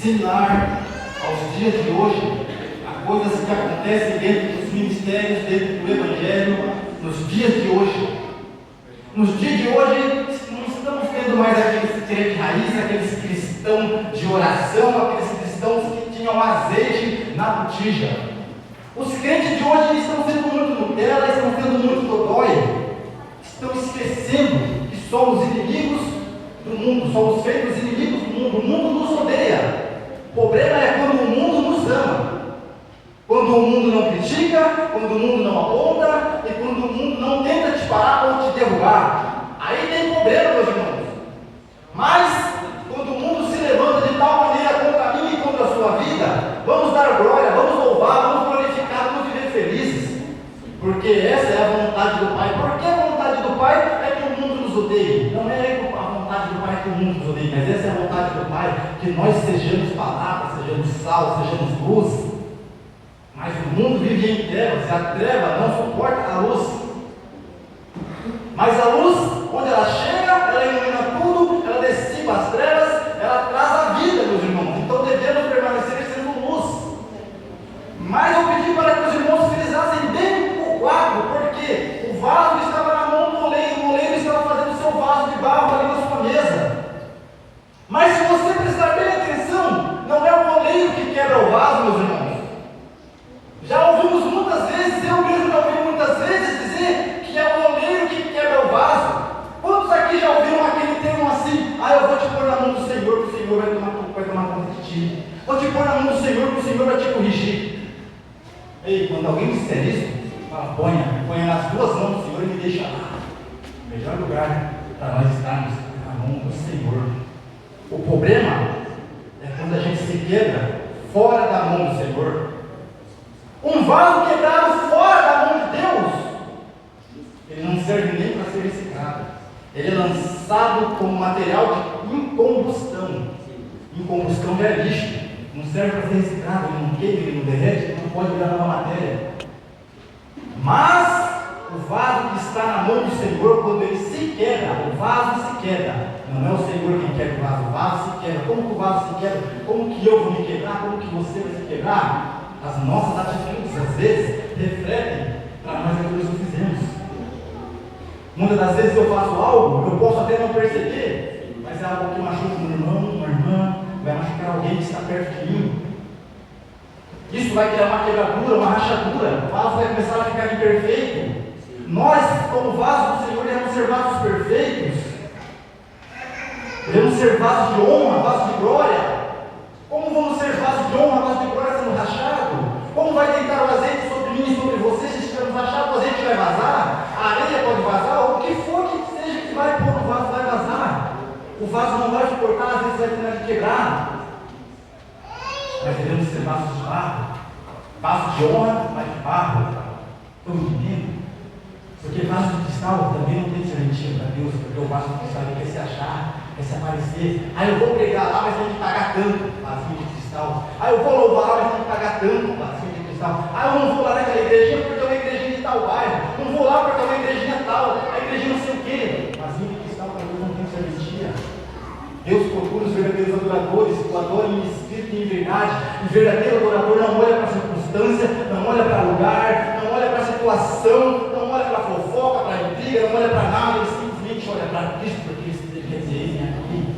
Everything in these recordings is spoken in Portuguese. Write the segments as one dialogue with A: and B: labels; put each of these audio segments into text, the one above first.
A: similar aos dias de hoje, a coisas que acontecem dentro dos ministérios, dentro do Evangelho, nos dias de hoje. Nos dias de hoje, não estamos tendo mais aqueles crentes de raiz, aqueles cristãos de oração, aqueles cristãos que tinham azeite na botija. Os crentes de hoje estão sendo muito Nutella, estão sendo muito dodói, estão esquecendo que somos inimigos do mundo, somos feitos inimigos do mundo. O mundo nos odeia. O problema é quando o mundo nos ama, quando o mundo não critica, quando o mundo não aponta e quando o mundo não tenta te parar ou te derrubar. Aí tem problema, meus irmãos. Mas quando o mundo se levanta de tal maneira contra mim e contra a sua vida, vamos dar glória, vamos louvar, vamos glorificar, vamos viver felizes, porque essa é a vontade do Pai. Porque a vontade do Pai é que o mundo nos odeie. Não é a vontade do Pai que o mundo nos odeie, mas essa é a vontade do Pai, que nós sejamos palavra, sejamos sal, sejamos luz. Mas o mundo vive em trevas, e a treva não suporta a luz. Mas a luz, onde ela chega, ela ilumina tudo, ela dissipa as trevas, ela traz a vida, meus irmãos. Então devemos permanecer sendo luz. Mas eu pedi para que os irmãos frisassem bem o quadro, porque o vaso estava na mão do oleiro, o oleiro estava fazendo o seu vaso de barro ali na sua mesa. Mas se você prestar bem atenção, não é o oleiro que quebra o vaso, meus irmãos. Já ouvimos muitas vezes, eu mesmo já ouvi muitas vezes dizer que é o oleiro que quebra o vaso. Quantos aqui já ouviram aquele termo assim? Eu vou te pôr na mão do Senhor, que o Senhor vai tomar conta de ti. Vou te pôr na mão do Senhor, que o Senhor vai te corrigir. Ei, quando alguém disser isso, fala, ponha nas duas mãos do Senhor e me deixa lá. O melhor lugar para nós estarmos na mão do Senhor. O problema é quando a gente se quebra fora da mão do Senhor. Um vaso quebrado fora da mão de Deus, ele não serve nem para ser reciclado. Ele é lançado como material de incombustão. Incombustão já é lixo, não serve para ser reciclado, ele não queima, ele não derrete, ele não pode virar nova matéria. Mas o vaso que está na mão do Senhor, quando ele se quebra, o vaso se quebra. Não é o Senhor quem quebra o vaso se quebra. Como que o vaso se quebra? Como que eu vou me quebrar? Como que você vai se quebrar? As nossas atitudes, às vezes, refletem para nós aquilo que fizemos. Muitas das vezes eu faço algo, eu posso até não perceber, mas é algo que machuca um irmão, uma irmã, vai machucar alguém que está perto de mim. Isso vai criar uma quebradura, uma rachadura, o vaso vai começar a ficar imperfeito. Nós, como vasos do Senhor, devemos ser vasos perfeitos, devemos ser vasos de honra, vasos de glória. Como vamos ser vasos de honra, vasos de glória sendo rachado? Como vai deitar o azeite sobre mim e sobre você se estivermos rachados? O azeite vai vazar? A areia pode vazar? O que for que seja que vai pôr no vaso vai vazar. O vaso não vai suportar, às vezes vai ter que quebrar. Mas devemos ser vasos de barro. Vasos de honra, mas de barro. Estão me entendendo? Porque vaso de cristal também não tem serventia para Deus, porque o vaso de cristal ele quer se achar, quer se aparecer. Eu vou pregar lá, mas tem que pagar tanto, vasinho de cristal. Eu vou louvar lá, mas tem que pagar tanto, vasinho de cristal. Eu não vou lá naquela igrejinha porque é uma igrejinha de tal bairro. Não vou lá porque é uma igrejinha tal, a igrejinha não sei o quê. Vasinho de cristal para Deus não tem serventia. Deus procura os verdadeiros adoradores que o adorem em espírito e em verdade. O verdadeiro adorador não olha para a circunstância, não olha para lugar, não olha para a situação, não olha para a fofoca, para a intriga, não olha para nada, ele simplesmente olha para Cristo, porque ele quer dizer, eis-me aqui.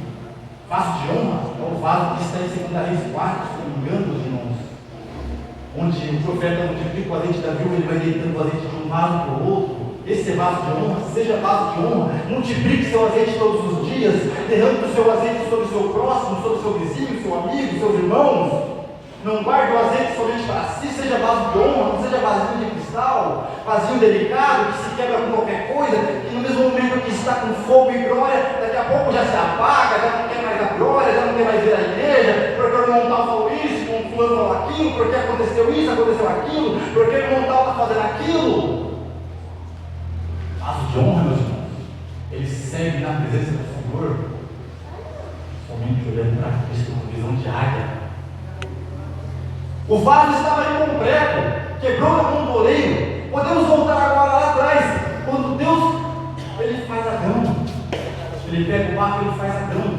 A: Vaso de honra é o vaso que está em 2 Reis 4, se não me engano, meus irmãos, onde o profeta multiplica o azeite da viúva, ele vai deitando o azeite de um vaso para o outro. Esse é vaso de honra, seja vaso de honra, multiplique seu azeite todos os dias, derrame o seu azeite sobre o seu próximo, sobre o seu vizinho, seu amigo, seus irmãos. Não guarde o azeite somente para si, seja vaso de honra, não seja vasinho de cristal, vasinho delicado, que se quebra com qualquer coisa, que no mesmo momento que está com fogo e glória, daqui a pouco já se apaga, já não quer mais a glória, já não quer mais ver a igreja, porque o irmão tal falou isso, o fulano falou aquilo, porque aconteceu isso, aconteceu aquilo, porque o irmão tal está fazendo aquilo. Vaso de honra, meus irmãos, ele segue na presença do Senhor, somente olhando para Cristo com visão de águia. O vaso estava incompleto, quebrou na mão do oleiro. Podemos voltar agora lá atrás, quando Deus ele faz Adão, ele pega o barro e ele faz Adão.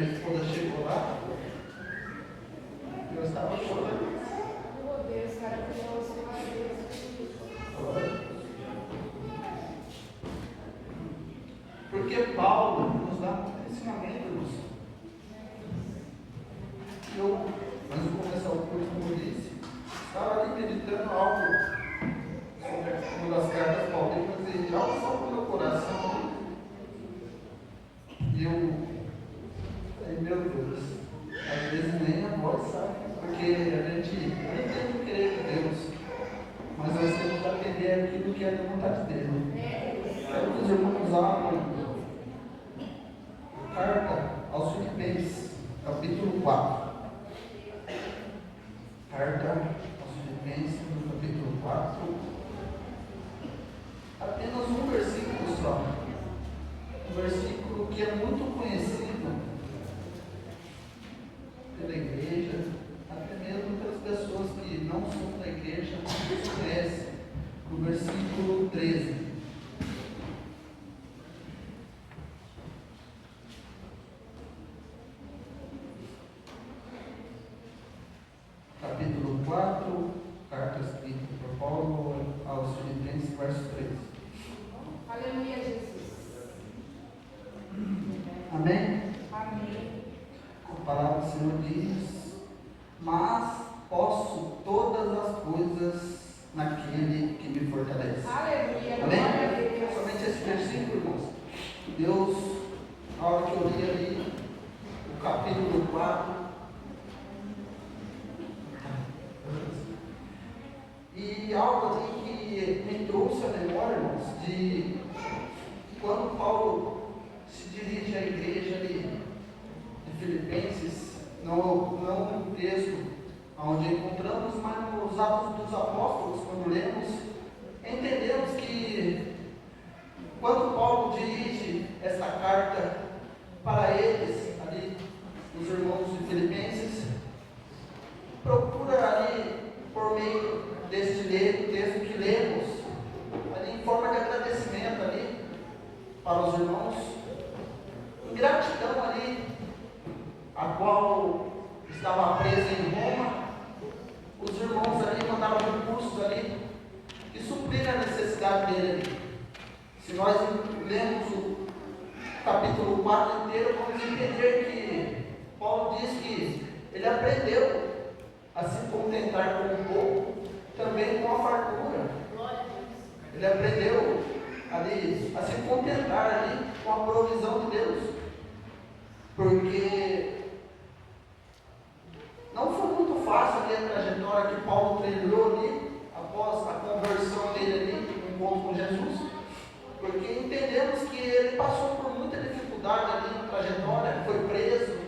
B: minha esposa chegou lá, eu estava chorando.
C: Meu Deus, maravilhoso, maravilhoso.
B: Porque Paulo nos dá um ensinamento, irmãos. Antes de começar o curso, como eu disse, estava ali meditando algo sobre uma das cartas paulinas e algo só no meu coração. E eu falei, meu Deus, às vezes nem a voz sabe, porque a gente nem tem que querer de Deus, mas nós temos que aprender aquilo que é da vontade dele. Quero que os irmãos abram carta aos Filipenses, capítulo 4. Carta aos Filipenses, no capítulo 4. Apenas um versículo só. Um versículo que é muito conhecido pela igreja, até mesmo pelas pessoas que não são da igreja, não conhecem. No versículo 13. Capítulo 4, carta escrita por Paulo aos Filipenses, verso 13.
C: Aleluia, Jesus.
B: Amém?
C: Amém.
B: A palavra do Senhor diz: mas posso todas as coisas naquele que me fortalece.
C: Aleluia.
B: Amém?
C: Glória a Deus.
B: Somente esse versículo, irmãos. Deus, na hora que eu li ali, o capítulo 4, e algo ali que me trouxe à memória, irmãos, de quando Paulo se dirige à igreja ali de Filipenses, não no texto onde encontramos, mas nos Atos dos Apóstolos, quando lemos, entendemos que quando Paulo dirige essa carta para eles, ali, os irmãos de Filipenses, procura ali, por meio deste texto que lemos, ali em forma de agradecimento ali, para os irmãos, em gratidão ali, a qual estava presa em Roma, os irmãos ali mandaram recursos ali, que supriram a necessidade dele ali. Se nós lemos o capítulo 4 inteiro, vamos entender que Paulo diz que ele aprendeu a se contentar com um pouco, também com a fartura. Ele aprendeu ali a se contentar ali com a provisão de Deus, porque não foi muito fácil ali a trajetória que Paulo trilhou ali após a conversão dele ali, no encontro com Jesus, porque entendemos que ele passou por muita dificuldade ali na trajetória, foi preso,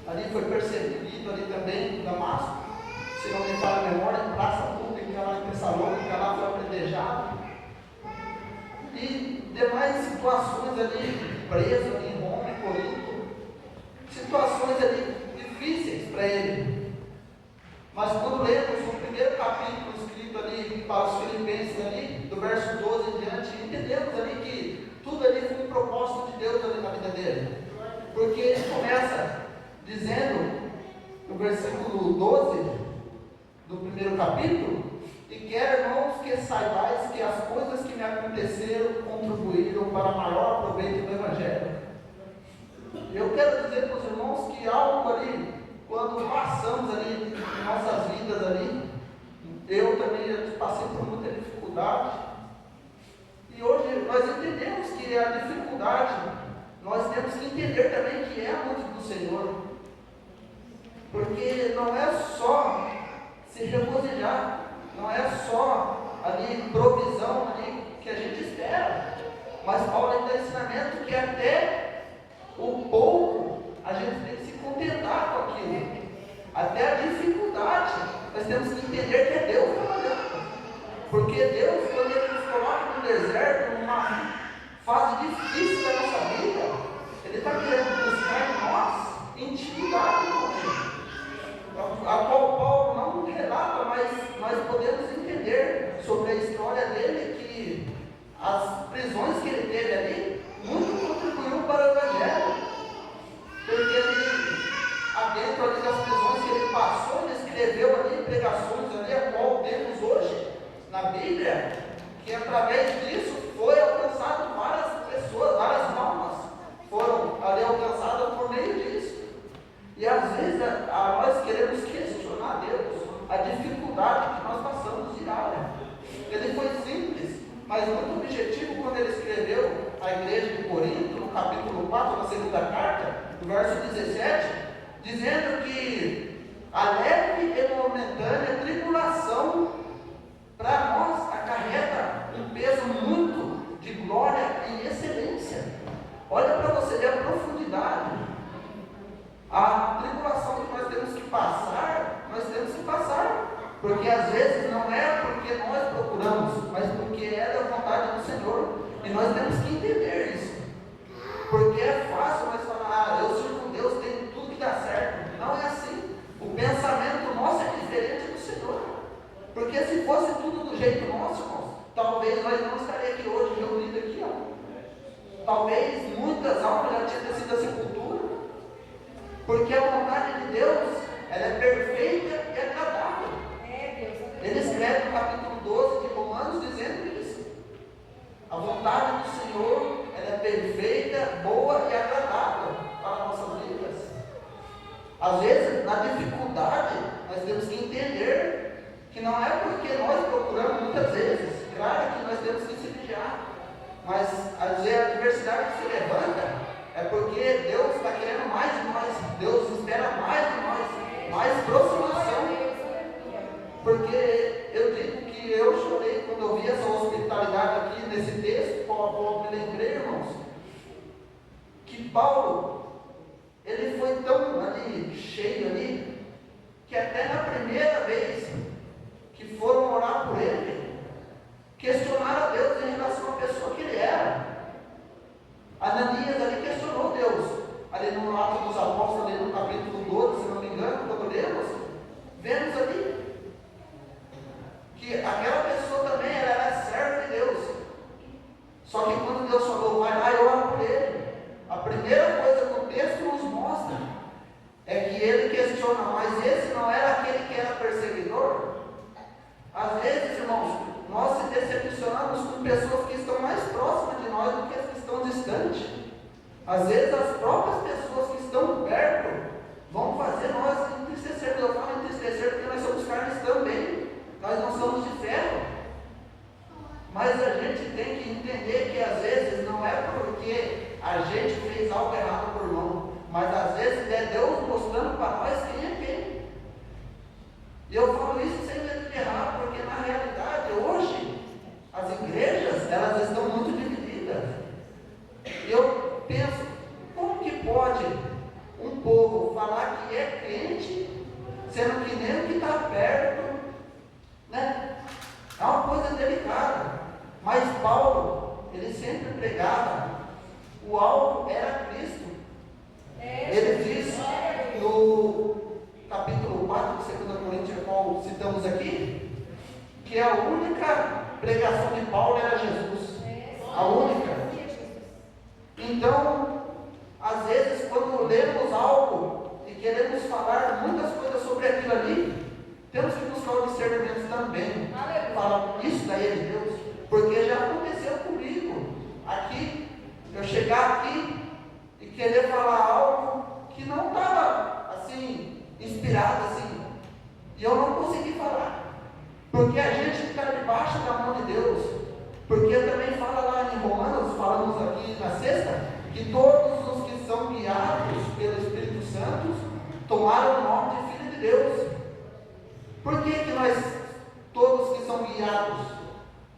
B: ali foi perseguido ali também em Damasco, se não me falha a memória, em praça pública lá em Tessalônica, lá foi apedrejado, e demais situações ali, preso ali em Roma, em Corinto, situações ali difíceis para ele. Mas quando lemos o primeiro capítulo escrito ali para os Filipenses ali, do verso 12 em diante, entendemos ali que tudo ali foi um propósito de Deus ali na vida dele. Porque ele começa dizendo, no versículo 12 do primeiro capítulo: e quero, irmãos, que saibais que as coisas que me aconteceram contribuíram para maior proveito do Evangelho. Eu quero dizer para os irmãos que algo ali, quando passamos ali em nossas vidas ali, eu também passei por muita dificuldade, e hoje nós entendemos que a dificuldade, nós temos que entender também que é muito do Senhor, porque não é só se regozijar, não é só ali provisão ali que a gente espera, mas Paulo ainda dá ensinamento que até o pouco a gente tem que se contentar com aquilo, até a dificuldade nós temos que entender que é Deus trabalhando, porque Deus, quando Ele nos coloca no deserto, numa fase difícil da nossa vida, Ele está querendo buscar em nós intimidade com Ele, a qual Paulo não relata, mas nós podemos entender sobre a história dele que as prisões que ele teve ali muito contribuiu para o Evangelho, porque ele dentro ali das prisões que ele passou, ele escreveu ali pregações ali, a qual temos hoje na Bíblia, que através disso foi alcançado várias pessoas, várias almas foram ali alcançadas por meio disso. E às vezes nós queremos questionar Deus, a dificuldade que nós passamos diária. Ele foi simples, mas muito objetivo quando ele escreveu à igreja de Corinto, no capítulo 4, na segunda carta, no verso 17, dizendo que a leve e momentânea tribulação para nós acarreta um peso muito de glória e excelência. Olha para você ver a profundidade. A tribulação que nós temos que passar, porque às vezes não é porque nós procuramos, mas porque é da vontade do Senhor, e nós temos que entender isso, porque é fácil nós falar, eu sirvo Deus, tem tudo que dá certo. Não é assim. O pensamento nosso é diferente do Senhor, porque se fosse tudo do jeito nosso, irmãos, talvez nós não estaríamos aqui hoje, reunidos aqui, talvez muitas almas já tinham descido a sepultura, porque a vontade de Deus, ela é perfeita e agradável. Ele escreve no capítulo 12 de Romanos dizendo isso. A vontade do Senhor, ela é perfeita, boa e agradável para nossas vidas. Às vezes, na dificuldade, nós temos que entender que não é porque nós procuramos muitas vezes, claro que nós temos que se vigiar, mas às vezes a adversidade que se levanta é porque Deus está querendo mais de nós, Deus espera mais de nós, mais aproximação. Porque eu digo que eu chorei quando eu vi essa hospitalidade aqui nesse texto, qual me lembrei, irmãos, que Paulo, ele foi tão ali, cheio ali, que até na primeira vez que foram orar por ele, questionaram a Deus em relação à pessoa que ele era. Ananias ali questionou Deus, ali no Atos dos Apóstolos, ali no capítulo 12, se não me engano, quando lemos, vemos ali que aquela pessoa também ela era serva de Deus. Só que quando Deus falou, vai lá e ora por ele, a primeira coisa que o texto nos mostra é que ele questiona, mas esse não era aquele que era perseguidor? Às vezes, irmãos, nós se decepcionamos com pessoas que estão mais próximas de nós do que as que estão distantes. Às vezes as próprias pessoas que estão perto vão fazer nós entristecer. Eu falo entristecer porque nós somos carnes também. Nós não somos de ferro, mas a gente tem que entender que às vezes não é porque a gente fez algo errado por mão, mas às vezes é Deus mostrando para nós quem é quem. E eu falo isso sem medo de errar, porque na realidade hoje as igrejas elas estão muito divididas. E eu penso, como que pode um povo falar que é crente, sendo que nem o que está perto, né? É uma coisa delicada. Mas Paulo, ele sempre pregava, o alvo era Cristo. Ele diz no capítulo 4 de 2 Coríntios, qual citamos aqui, que a única pregação de Paulo era Jesus. A única. Então, às vezes, quando lemos algo e queremos falar muitas coisas sobre aquilo ali, temos que buscar o discernimento também. Falar, isso daí é de Deus. Porque já aconteceu comigo. Aqui, eu chegar aqui e querer falar algo que não estava assim, inspirado assim. E eu não consegui falar. Porque a gente está debaixo da mão de Deus. Porque também fala lá em Romanos, falamos aqui na sexta, que todos os que são guiados pelo Espírito Santo tomaram o nome de Filho de Deus. Por que nós, todos que são guiados?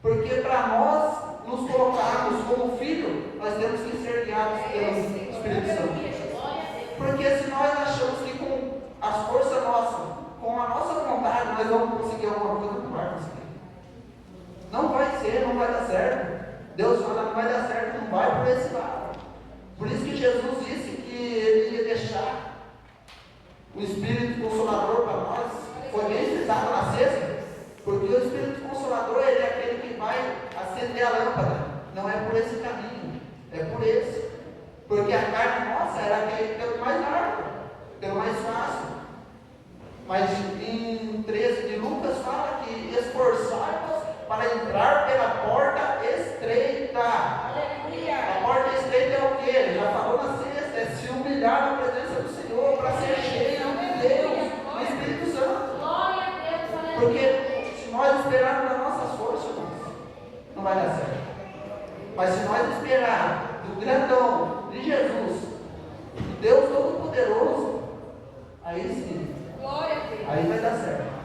B: Porque para nós nos colocarmos como filho, nós temos que ser guiados pelo Espírito Santo. Porque se nós achamos que com as forças nossas, com a nossa vontade, nós vamos conseguir alguma coisa, não vai conseguir. Não vai ser, não vai dar certo. Deus fala, não vai dar certo, não vai por esse lado. Por isso que Jesus disse que Ele ia deixar o Espírito Consolador para nós. Foi bem citado na sexta, porque o Espírito Consolador, ele é aquele que vai acender a lâmpada. Não é por esse caminho, é por esse. Porque a carne nossa era aquele pelo mais largo, pelo mais fácil. Mas em 13 de Lucas fala que esforçai-vos para entrar pela porta estreita. A porta estreita é o quê? Ele já falou na sexta, é se humilhar na presença do Senhor para ser cheio de Deus, do Espírito Santo. Porque se nós esperarmos nas nossas forças, irmãos, não vai dar certo. Mas se nós esperarmos do grandão de Jesus, do Deus Todo-Poderoso, aí sim, aí vai dar certo.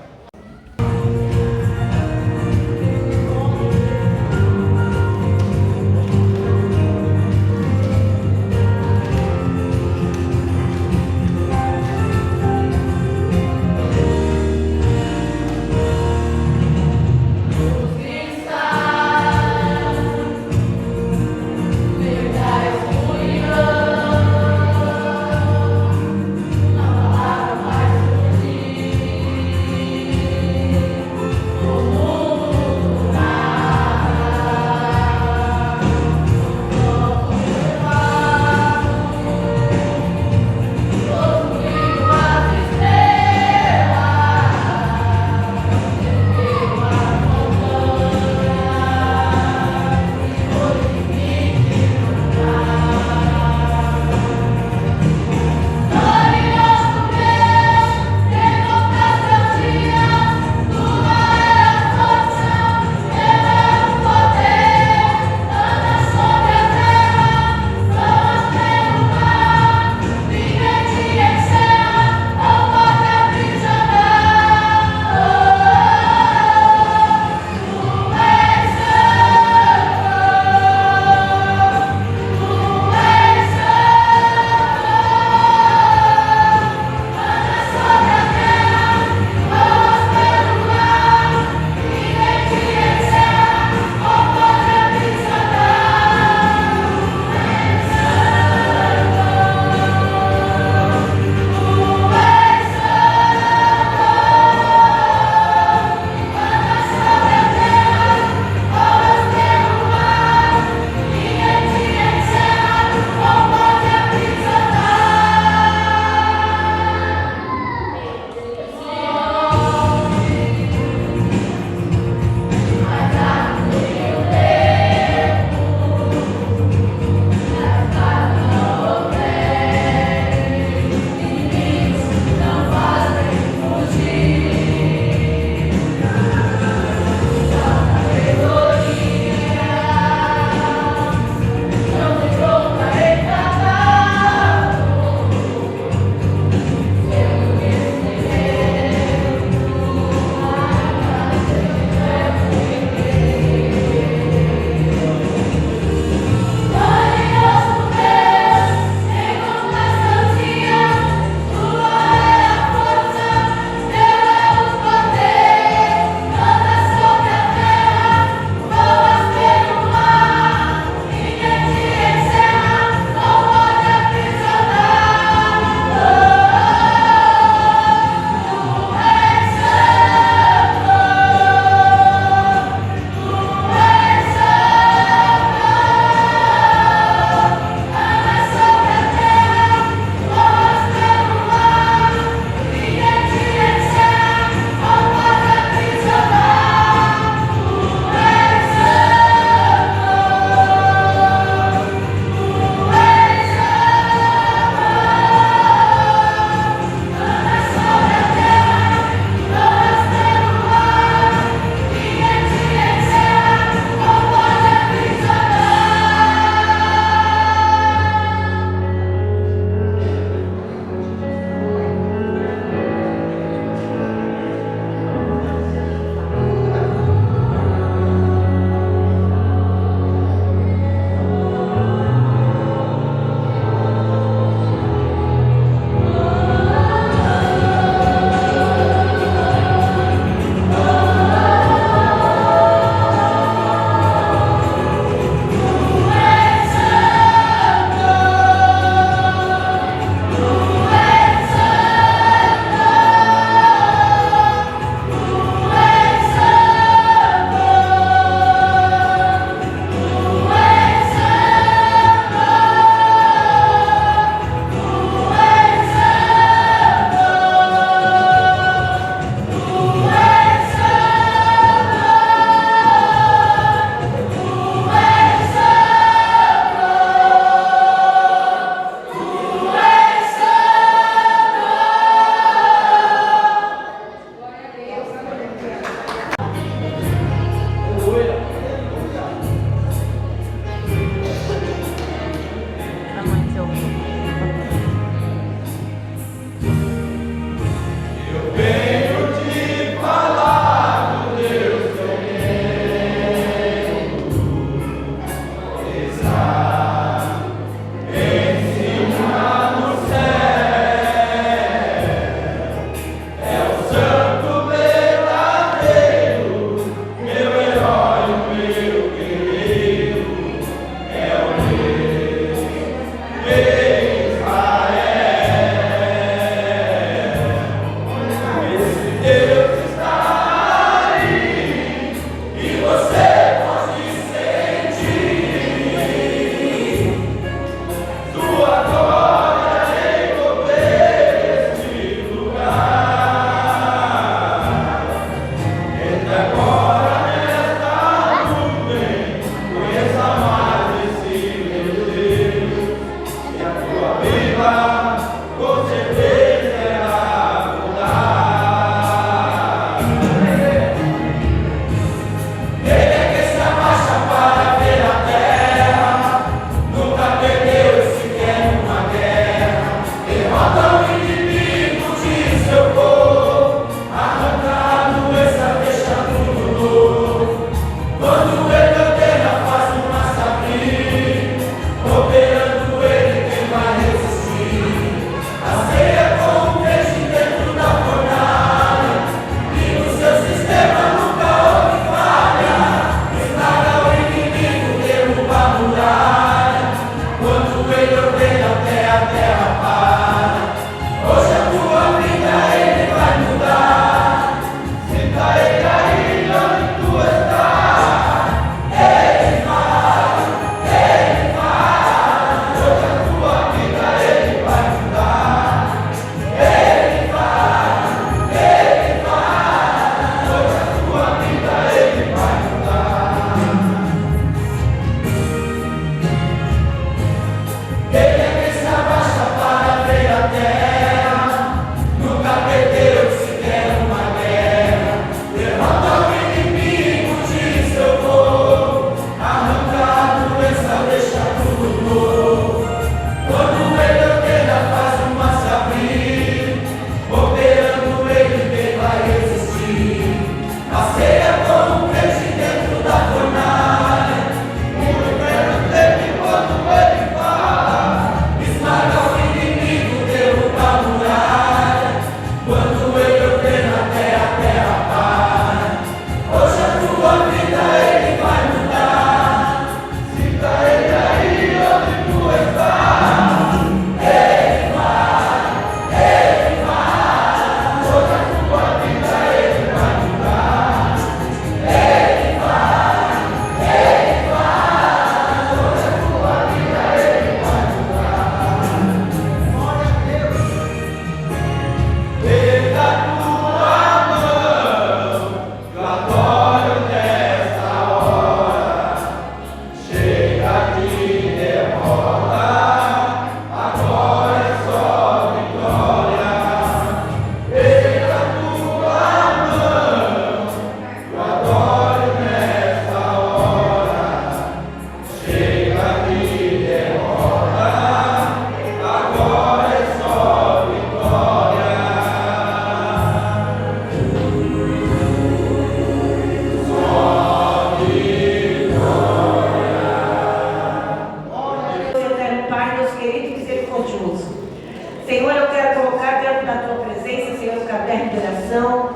D: congregação.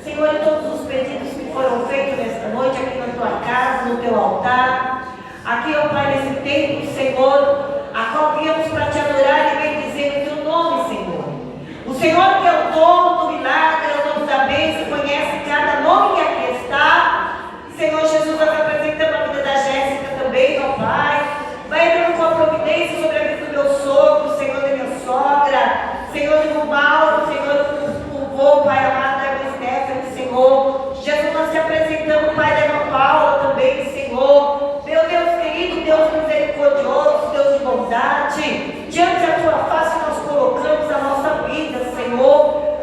D: Senhor, em todos os pedidos que foram feitos nesta noite, aqui na tua casa, no teu altar, aqui, ó Pai, nesse templo, Senhor, a qual viemos para te adorar e bendizer o teu nome, Senhor. O Senhor que é o dono do milagre, é o dono da bênção, conhece cada nome que aqui está. Senhor Jesus, nós apresentamos a vida da Jéssica também, ó Pai. Vai entrando com a providência sobre a vida do meu sogro, Senhor, da minha sogra, Senhor, do Mauro, Senhor, do vô, Pai amado, da minha Stephanie, Senhor. Jesus, nós te apresentamos, Pai, da irmã Paula também, Senhor. Meu Deus querido, Deus misericordioso, Deus de bondade, diante da tua face nós colocamos a nossa vida, Senhor,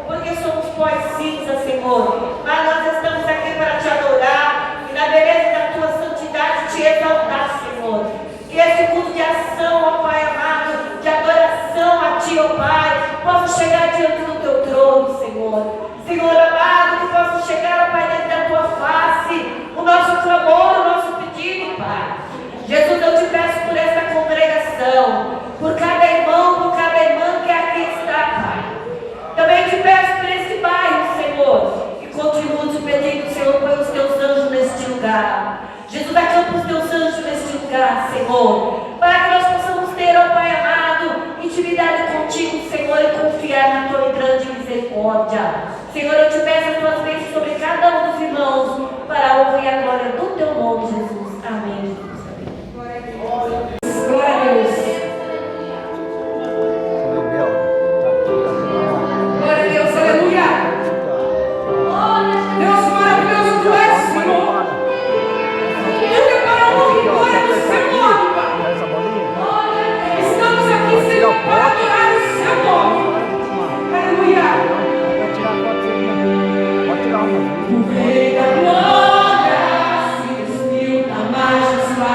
D: porque somos pós cinza, Senhor, mas nós estamos aqui para te adorar e na beleza da tua santidade te exaltar, Senhor. Que esse culto de ação, ó Pai amado, de adoração a ti, ó Pai, possa chegar diante do teu trono, Senhor. Senhor amado, que possa chegar, ó Pai, diante da tua face, o nosso clamor, o nosso pedido, Pai. Jesus, eu te peço por esta congregação, por cada irmão, por cada irmã que aqui está, Pai. Também te peço por esse bairro, Senhor, e continuo te pedindo, Senhor, põe os teus anjos neste lugar. Jesus, acampa os teus anjos neste lugar, Senhor, para que nós possamos ter, ó Pai amado, intimidade contigo, Senhor, e confiar na tua grande misericórdia. Senhor, eu te peço as tuas bênçãos sobre cada um dos irmãos, para a honra e a glória do teu nome, Jesus. Amém. Glória a Deus. Glória a Deus, aleluia. Deus maravilhoso, tu és, Senhor. Tu preparou uma vitória do seu nome, Pai. Estamos aqui, Senhor, para adorar o seu nome. Aleluia. O Rei da Glória se despiu na majestade.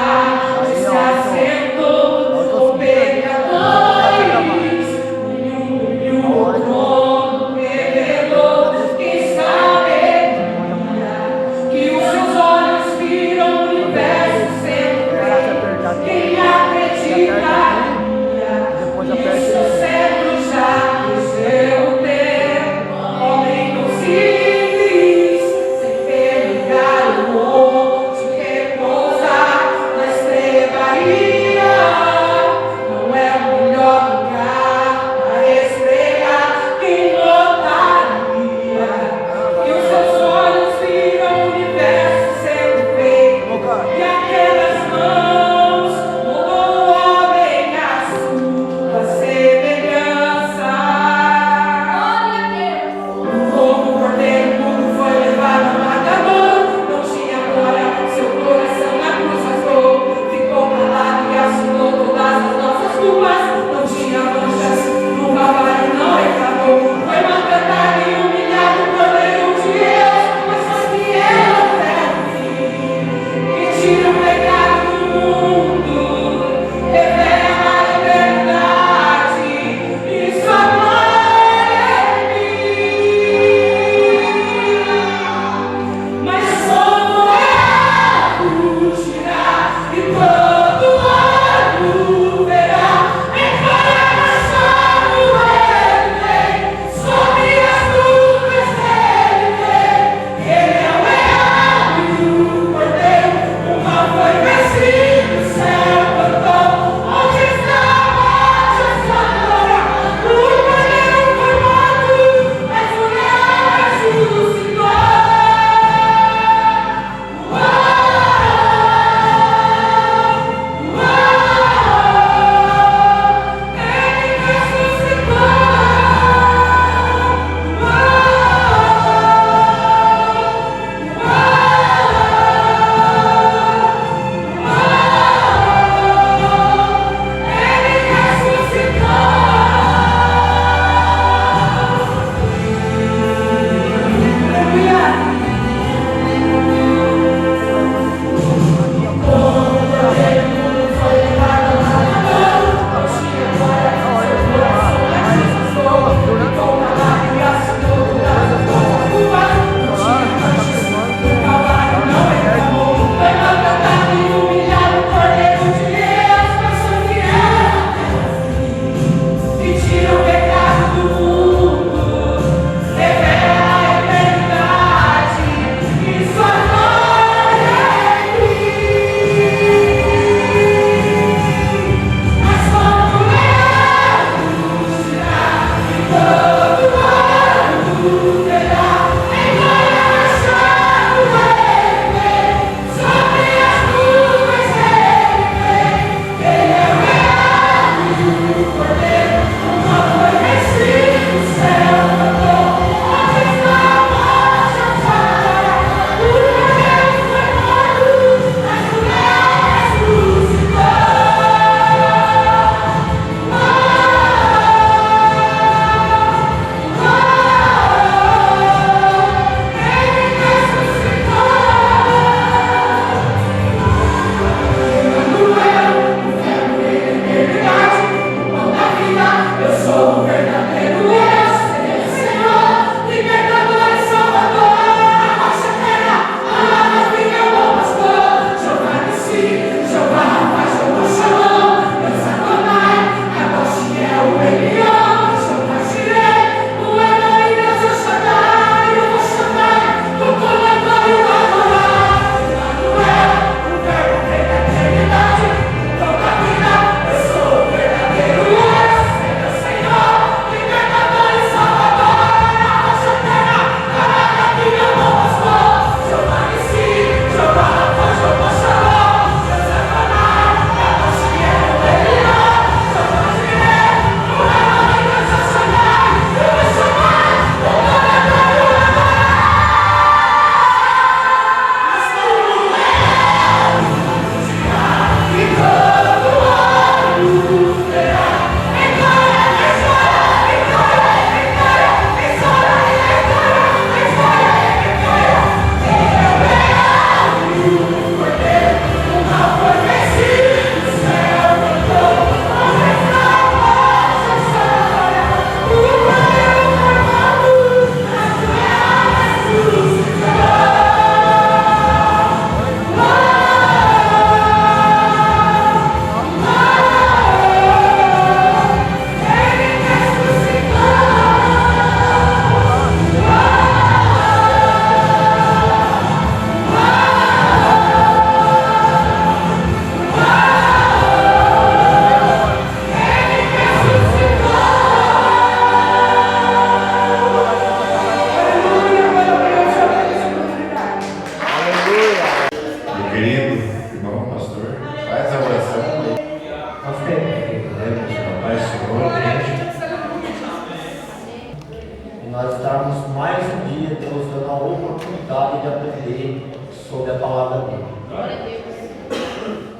E: nós estarmos mais um dia Deus dando a oportunidade de aprender sobre a palavra dele.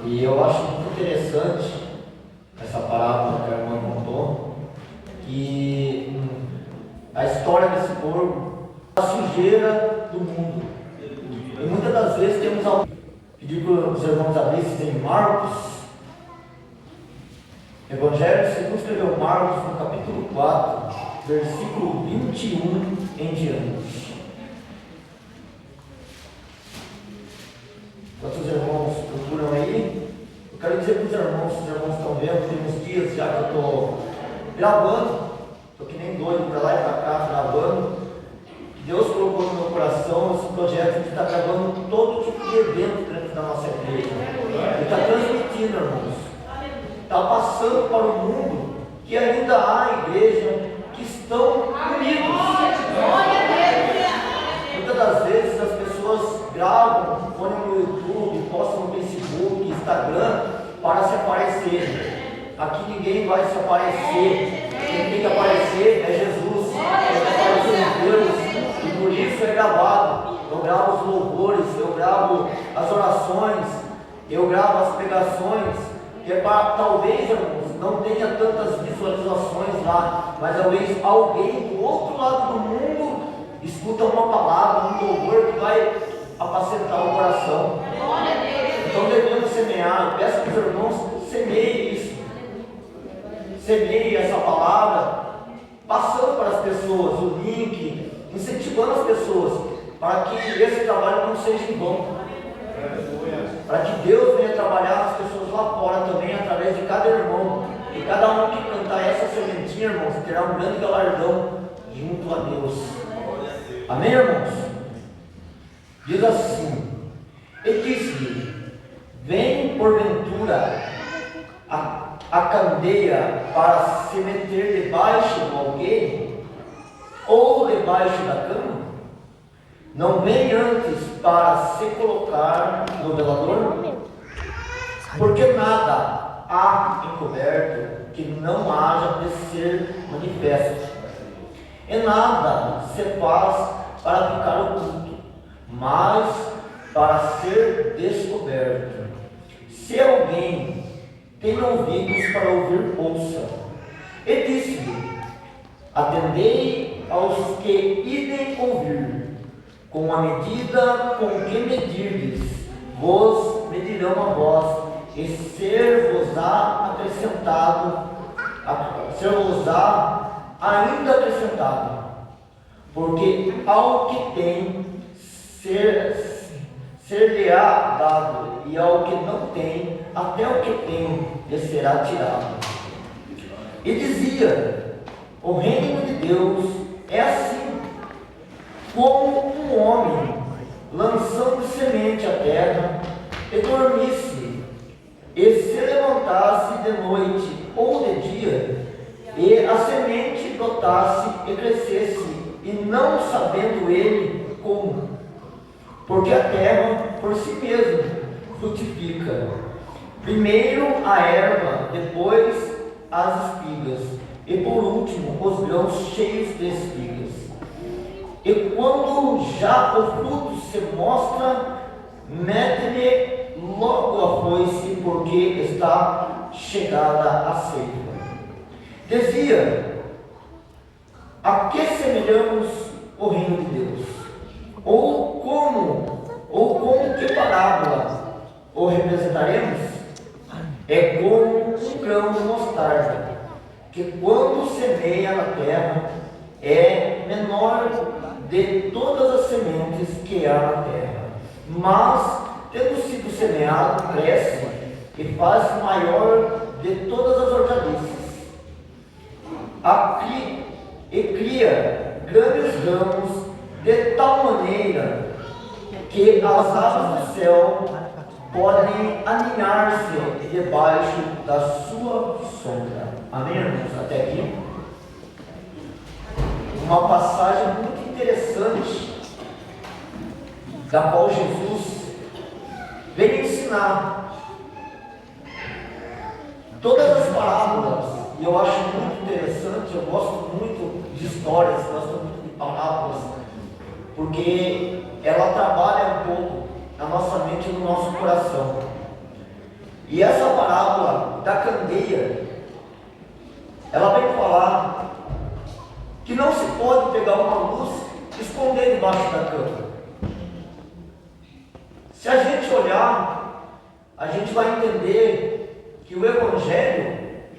E: E eu acho muito interessante essa parábola que a irmã contou, que a história desse porco, a sujeira do mundo. E muitas das vezes temos algo. Pedir para os irmãos abrirem em Marcos, Evangelho segundo escreveu Marcos, no capítulo 4, versículo 21 em diante. Enquanto os irmãos procuram aí, eu quero dizer para os irmãos, se os irmãos estão vendo, tem uns dias já que eu estou gravando, estou que nem doido para lá e para cá, gravando. Deus colocou no meu coração esse projeto de estar gravando todo tipo de evento dentro da nossa igreja. Ele está transmitindo, irmãos. Está passando para o mundo que ainda há igreja que estão unidos. Muitas das vezes as pessoas gravam, põem no YouTube, postam no Facebook, Instagram, para se aparecer. Aqui ninguém vai se aparecer. Quem tem que aparecer é Jesus. Quem tem que aparecer é Deus. E por isso é gravado. Eu gravo os louvores, eu gravo as orações, eu gravo as pregações, que é para, talvez, irmãos, não tenha tantas visualizações lá, mas talvez alguém do outro lado do mundo escuta uma palavra, um louvor que vai apacentar o coração. Então devemos semear. Eu peço que os irmãos semeiem isso, semeiem essa palavra, passando para as pessoas o link, incentivando as pessoas, para que esse trabalho não seja em vão, para que Deus venha trabalhar as pessoas lá fora também, através de cada irmão, e cada um que cantar essa sementinha, irmãos, terá um grande galardão junto a Deus. Amém, irmãos? Diz assim: e disse-lhe: vem porventura a candeia para se meter debaixo do algueiro, ou debaixo da cama? Não vem antes para se colocar no velador? Porque nada há encoberto que não haja de ser manifesto, e nada se faz para ficar oculto, mas para ser descoberto. Se alguém tem ouvidos para ouvir, ouça. E disse-lhe: atendei aos que idem ouvir. Com a medida com que medirdes, vos medirão a vós, e ser-vos-á ainda acrescentado. Porque ao que tem, ser-lhe-á dado, e ao que não tem, até o que tem, lhe será tirado. E dizia: o reino de Deus é assim, como um homem lançando semente à terra, e dormisse, e se levantasse de noite ou de dia, e a semente brotasse e crescesse, e não sabendo ele como, porque a terra por si mesma frutifica, primeiro a erva, depois as espigas, e por último os grãos cheios de espigas. E quando já o fruto se mostra, mete-lhe logo a foice, porque está chegada a ceifa. Dizia: a que semelhamos o reino de Deus? Ou com que parábola o representaremos? É como um grão de mostarda, que quando semeia na terra, é menor de todas as sementes que há na terra, mas, tendo sido semeado, cresce e faz maior de todas as hortaliças, e cria grandes ramos, de tal maneira que as aves do céu podem aninhar-se debaixo da sua sombra. Amém, irmãos? Até aqui. Uma passagem muito interessante, da qual Jesus veio ensinar. Todas as parábolas, e eu acho muito interessante, eu gosto muito de histórias, gosto muito de parábolas, porque ela trabalha um pouco na nossa mente e no nosso coração. E essa parábola da candeia, ela vem falar que não se pode pegar uma luz e esconder debaixo da cama. Se a gente olhar, a gente vai entender que o Evangelho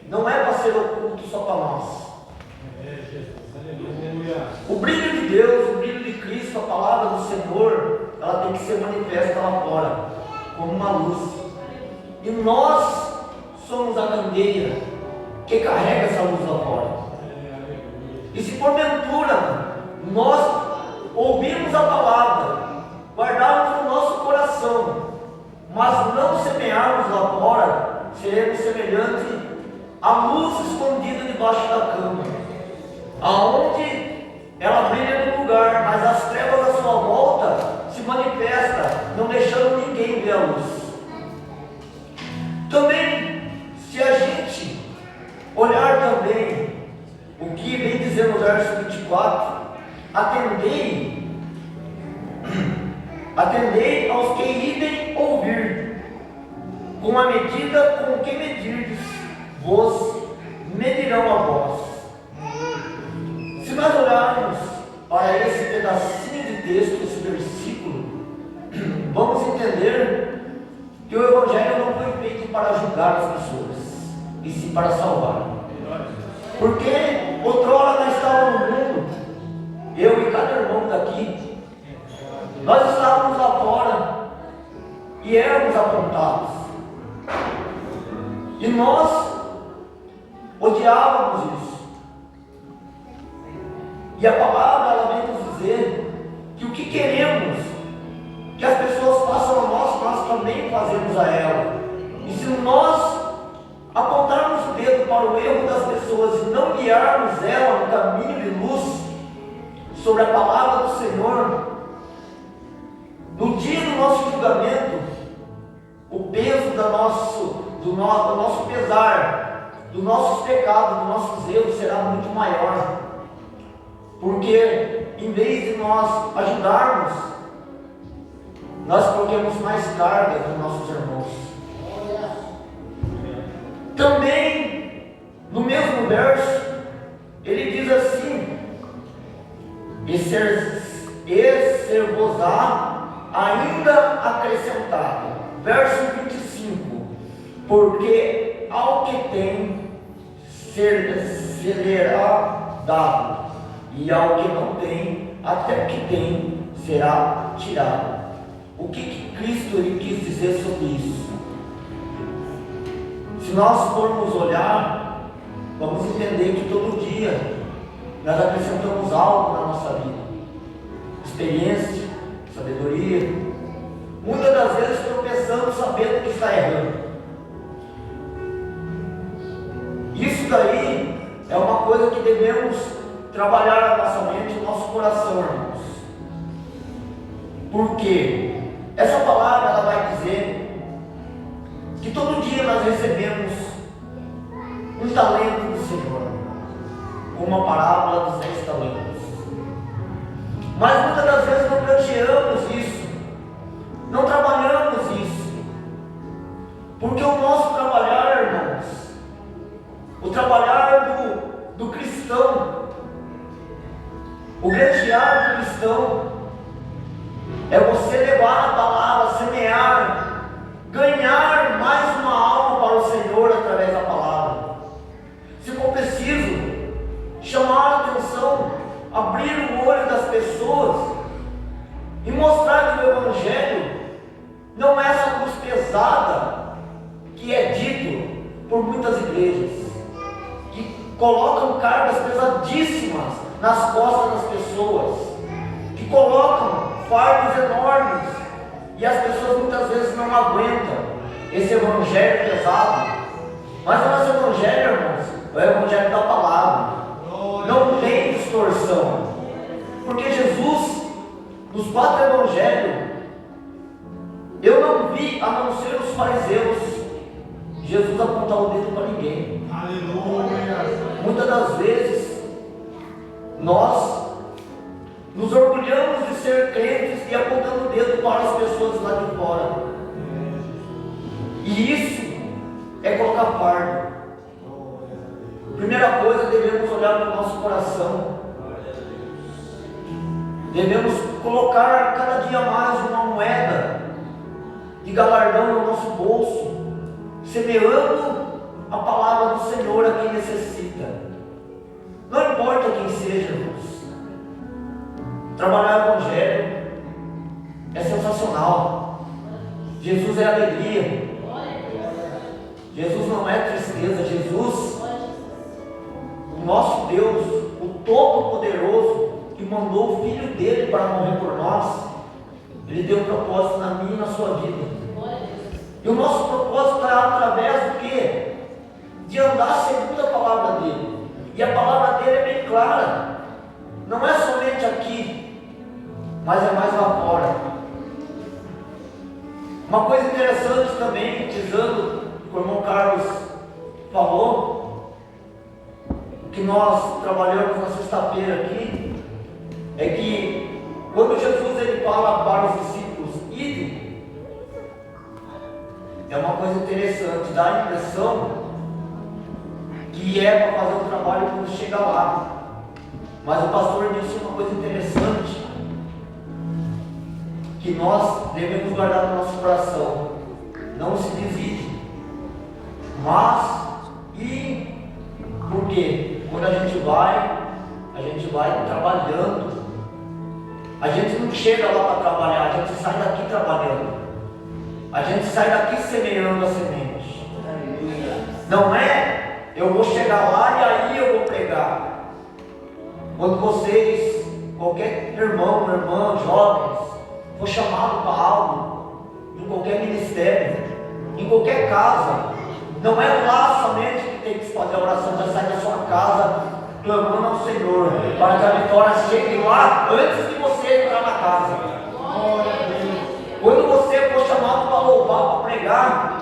E: não é para ser oculto só para nós. O brilho de Deus, o brilho de Cristo, a palavra do Senhor, ela tem que ser manifesta lá fora, como uma luz. E nós somos a candeia que carrega essa luz lá fora. E se porventura nós ouvirmos a palavra, guardarmos no nosso coração, mas não semearmos lá fora, seremos semelhantes à luz escondida debaixo da cama, aonde ela brilha no lugar, mas as trevas à sua volta se manifestam, não deixando ninguém ver a luz. Também, se a gente olhar também o que vem dizer no verso 24, atendei aos que idem ouvir, com a medida com que medirdes, vos medirão a vós. Se nós olharmos para esse pedacinho de texto, esse versículo, vamos entender que o Evangelho não foi feito para julgar as pessoas, e sim para salvar. Porque outrora nós estávamos no mundo, eu e cada irmão daqui, nós estávamos lá fora e éramos apontados. E nós odiávamos isso. E a palavra ela vem nos dizer que o que queremos que as pessoas façam a nós também fazemos a ela. E se nós apontarmos o dedo para o erro das pessoas e não guiarmos ela no caminho de luz sobre a palavra do Senhor, no dia do nosso julgamento, o peso do nosso pesar, dos nossos pecados, dos nossos erros será muito maior. Porque em vez de nós ajudarmos, nós coloquemos mais carga nos nossos irmãos. Também, no mesmo verso, ele diz assim: e ser-vos-á ainda acrescentado. Verso 25: porque ao que tem será dado, e ao que não tem, até o que tem será tirado. O que Cristo ele quis dizer sobre isso? Se nós formos olhar, vamos entender que todo dia nós acrescentamos algo na nossa vida. Experiência, sabedoria. Muitas das vezes tropeçamos sabendo que está errando. Isso daí é uma coisa que devemos trabalhar na nossa mente e no nosso coração, irmãos. Por quê? Essa palavra ela vai dizer que todo dia nós recebemos um talento do Senhor, uma parábola dos 10 talentos. Mas muitas das vezes não planteamos isso, não trabalhamos isso, porque o nosso trabalhar, irmãos, o trabalhar do cristão, o grandear do cristão, é você levar a palavra, semear, ganhar mais uma alma para o Senhor através da palavra. Se for preciso, chamar a atenção, abrir o olho das pessoas e mostrar que o Evangelho não é essa cruz pesada que é dito por muitas igrejas, que colocam cargas pesadíssimas nas costas das pessoas, que colocam fardos enormes, e as pessoas muitas vezes não aguentam esse evangelho pesado. Mas o nosso evangelho, irmãos, é o evangelho da palavra, não tem distorção, porque Jesus, nos 4 evangelhos, eu não vi, a não ser os fariseus, Jesus apontar o dedo para ninguém. Aleluia. Muitas das vezes nós para as pessoas lá de fora. E isso é colocar fardo. Primeira coisa, devemos olhar para o nosso coração. Devemos colocar cada dia mais uma moeda de galardão no nosso bolso, semeando a palavra do Senhor a quem necessita. Não importa quem seja, irmãos. Trabalhar o Evangelho é sensacional. Jesus é alegria. Jesus não é tristeza. Jesus, o nosso Deus, o Todo-Poderoso, que mandou o Filho dele para morrer por nós, ele deu um propósito na minha e na sua vida. E o nosso propósito é através do quê? De andar segundo a palavra dele. E a palavra dele é bem clara. Não é somente aqui, mas é mais lá fora. Uma coisa interessante também, utilizando o que o irmão Carlos falou, que nós trabalhamos na sexta-feira aqui, é que quando Jesus ele fala para os discípulos, ide, é uma coisa interessante, dá a impressão que é para fazer o trabalho quando chega lá. Mas o pastor disse uma coisa interessante, que nós devemos guardar no nosso coração. Não se divide, mas e por quê? Quando a gente vai trabalhando. A gente não chega lá para trabalhar, a gente sai daqui trabalhando. A gente sai daqui semeando a semente. Não é, eu vou chegar lá e aí eu vou pregar. Quando vocês, qualquer irmão, irmã, jovens, for chamado para algo, em qualquer ministério, em qualquer casa, não é lá somente que tem que se fazer a oração, já sai da sua casa clamando ao Senhor, para que a vitória chegue lá antes de você entrar na casa. Quando você for chamado para louvar, para pregar,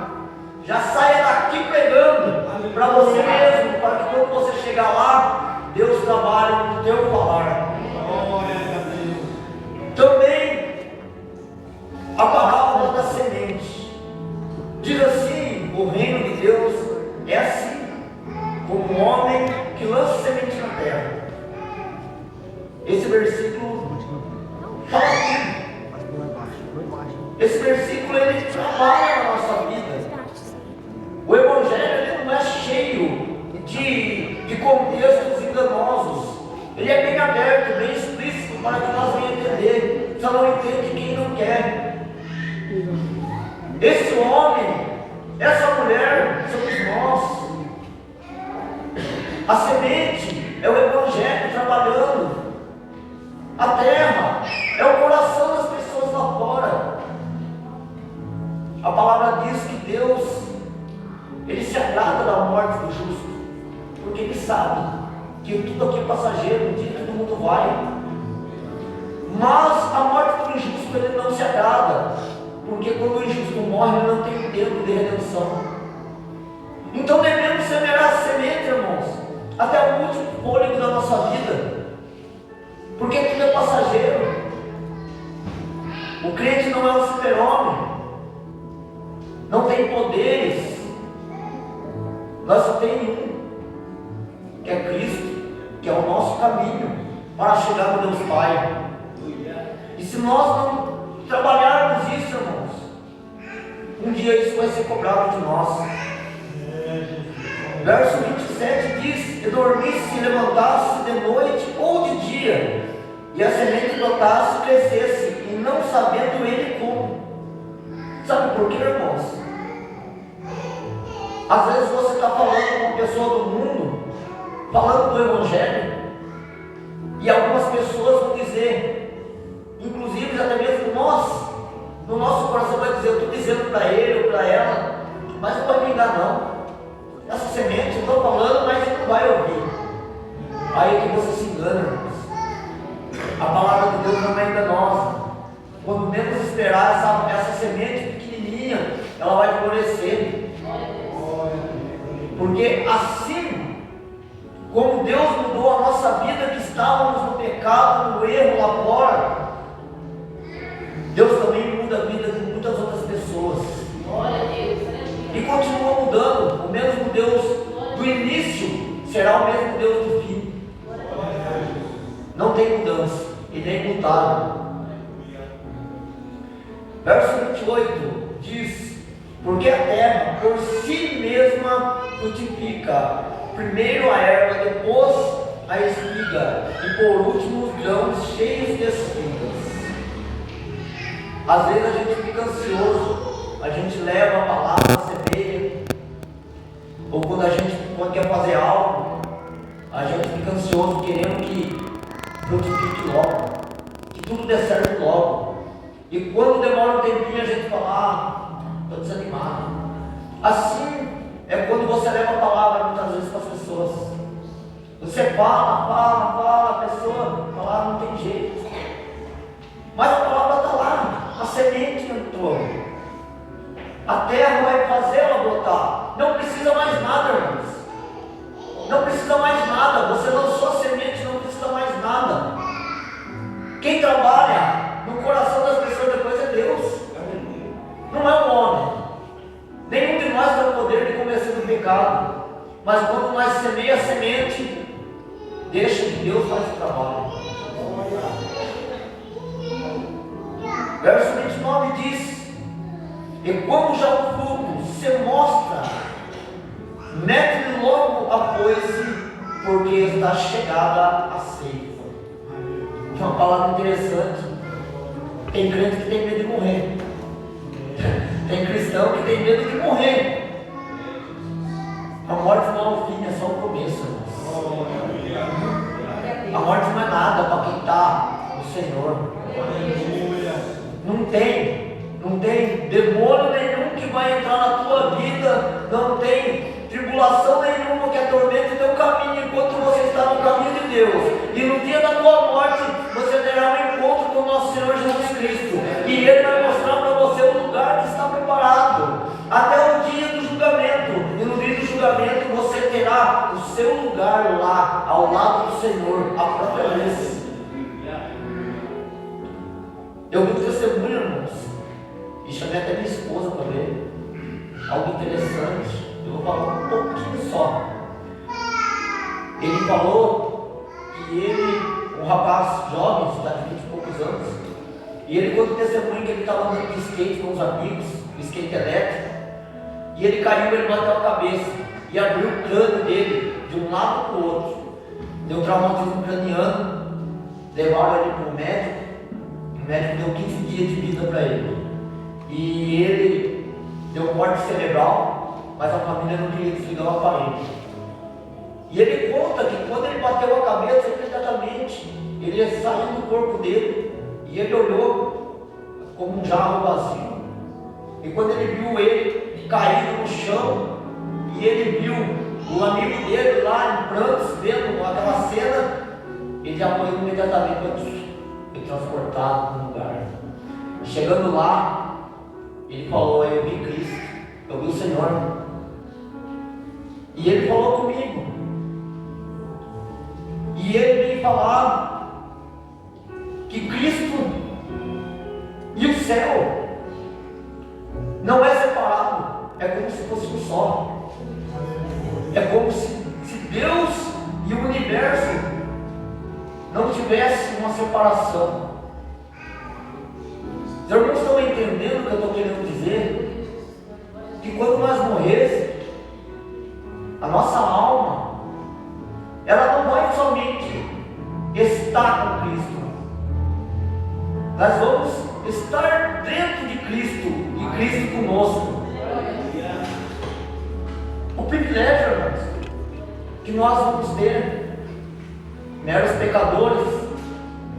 E: já saia daqui pregando para você mesmo, para que quando você chegar lá, Deus trabalhe no teu falar. Também a parábola da semente diz assim: o reino de Deus é assim, como um homem que lança semente na terra. Esse versículo fala tudo. Esse versículo ele trabalha na nossa vida. O Evangelho ele não é cheio de contextos enganosos. Ele é bem aberto, bem explícito para que nós venhamos entender. Só não entende quem não quer. Esse homem, essa mulher, somos nós. A semente é o Evangelho trabalhando. A terra é o coração das pessoas lá fora. A palavra diz que Deus, Ele se agrada da morte do justo, porque Ele sabe que tudo aqui é passageiro, um dia todo mundo vai. Mas a morte do injusto Ele não se agrada, porque quando o injusto morre, ele não tem tempo de redenção. Então devemos semear a semente, irmãos, até o último fôlego da nossa vida, porque tudo é passageiro. O crente não é um super-homem, não tem poderes, nós só temos um, que é Cristo, que é o nosso caminho para chegar no Deus Pai. E se nós não trabalharmos isso, irmãos, um dia isso vai ser cobrado de nós. Verso 27 diz: e dormisse, levantasse de noite ou de dia, e a semente brotasse e crescesse, e não sabendo ele como. Sabe por quê, irmãos? Às vezes você está falando com uma pessoa do mundo, falando do Evangelho, e algumas pessoas vão dizer, inclusive até mesmo nós, no nosso coração vai dizer: eu estou dizendo para ele ou para ela, mas não vai me enganar não. Essa semente eu estou falando, mas ele não vai ouvir. Aí que você se engana, irmãos. A palavra de Deus não é enganosa. Quando menos esperar, essa semente pequenininha, ela vai florescer. Porque assim como Deus mudou a nossa vida, que estávamos no pecado, no erro lá fora, Deus também muda mudando. O mesmo Deus do início será o mesmo Deus do fim. Não tem mudança. Ele é imutável. Verso 28 diz: porque a terra por si mesma frutifica, primeiro a erva, depois a espiga, e por último os grãos cheios de espigas. Às vezes a gente fica ansioso, a gente leva a palavra, semeia, ou quando quer fazer algo, a gente fica ansioso, querendo que frutifique logo, que tudo dê certo logo. E quando demora um tempinho, a gente fala: estou desanimado. Assim é quando você leva a palavra muitas vezes para as pessoas. Você fala, a pessoa fala: não tem jeito. Mas a palavra está lá, a semente entrou. A terra vai fazê-la brotar. Não precisa mais nada, irmãos. Não precisa mais nada. Você lançou a semente, não precisa mais nada. Quem trabalha no coração das pessoas depois é Deus. Não é o homem. Nenhum de nós tem o poder de convencer do pecado. Mas quando nós semeia a semente, deixa que Deus faz o trabalho. Verso 29 diz: e como já o fruto se mostra, mete-lhe logo a foice, porque está chegada a ceifa. Uma palavra interessante. Tem crente que tem medo de morrer. Tem cristão que tem medo de morrer. A morte não é o fim, é só o começo, irmãos. A morte não é nada para quem está no Senhor. Não tem demônio nenhum que vai entrar na tua vida, não tem tribulação nenhuma que atormente o teu caminho enquanto você está no caminho de Deus. E no dia da tua morte, você terá um encontro com o nosso Senhor Jesus Cristo. E Ele vai mostrar para você o lugar que está preparado, até o dia do julgamento. E no dia do julgamento, você terá o seu lugar lá, ao lado do Senhor, a própria vez. Eu vi um testemunho, irmãos, e chamei até minha esposa para ver. Algo interessante. Eu vou falar um pouquinho só. Ele falou que ele, um rapaz jovem, está de 20 e poucos anos, e ele conta o testemunho que ele estava andando de skate com os amigos, skate elétrico, e ele caiu, ele bateu a cabeça e abriu o crânio dele de um lado para o outro. Deu traumatismo craniano, levaram ele para o médico. O médico deu 15 dias de vida para ele. E ele deu morte cerebral, mas a família não queria desligar o aparelho. E ele conta que quando ele bateu a cabeça, imediatamente ele saiu do corpo dele e ele olhou como um jarro vazio. E quando ele viu ele caído no chão, e ele viu o amigo dele lá em prantos, vendo aquela cena, ele já foi imediatamente transportado para um lugar. Chegando lá, ele falou: eu vi Cristo, eu vi o Senhor. E ele falou comigo. E ele veio falar que Cristo e o céu não é separado, é como se fosse um só. É como se Deus e o universo não tivesse uma separação. Os irmãos estão entendendo o que eu estou querendo dizer? Que quando nós morrermos, a nossa alma, ela não vai somente estar com Cristo, nós vamos estar dentro de Cristo e Cristo conosco. O privilégio, irmãos, que nós vamos ter, meros pecadores,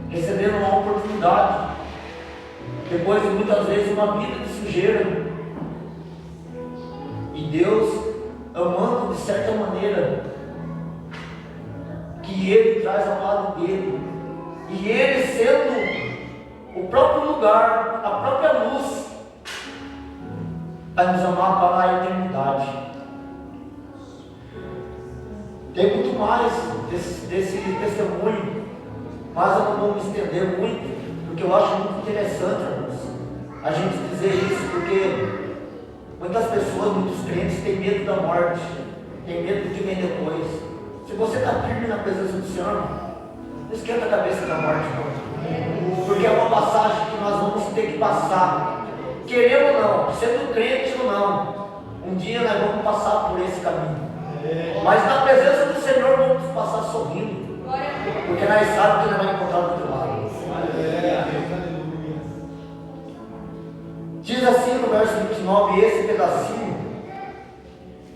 E: recebendo uma oportunidade, depois de muitas vezes uma vida de sujeira, e Deus amando de certa maneira, que Ele traz ao lado dele, e Ele sendo o próprio lugar, a própria luz, vai nos amar para a eternidade. Tem muito mais desse testemunho, mas eu não vou me estender muito, porque eu acho muito interessante, irmãos, a gente dizer isso, porque Muitas pessoas, muitos crentes têm medo da morte, têm medo do que vem depois. Se você está firme na presença do Senhor, não esquenta a cabeça da morte, não. Porque é uma passagem que nós vamos ter que passar, querendo ou não, sendo crente ou não. Um dia nós vamos passar por esse caminho. Mas na presença do Senhor vamos passar sorrindo, porque nós sabemos que nós vamos encontrar do outro lado. Diz assim no verso 29, esse pedacinho,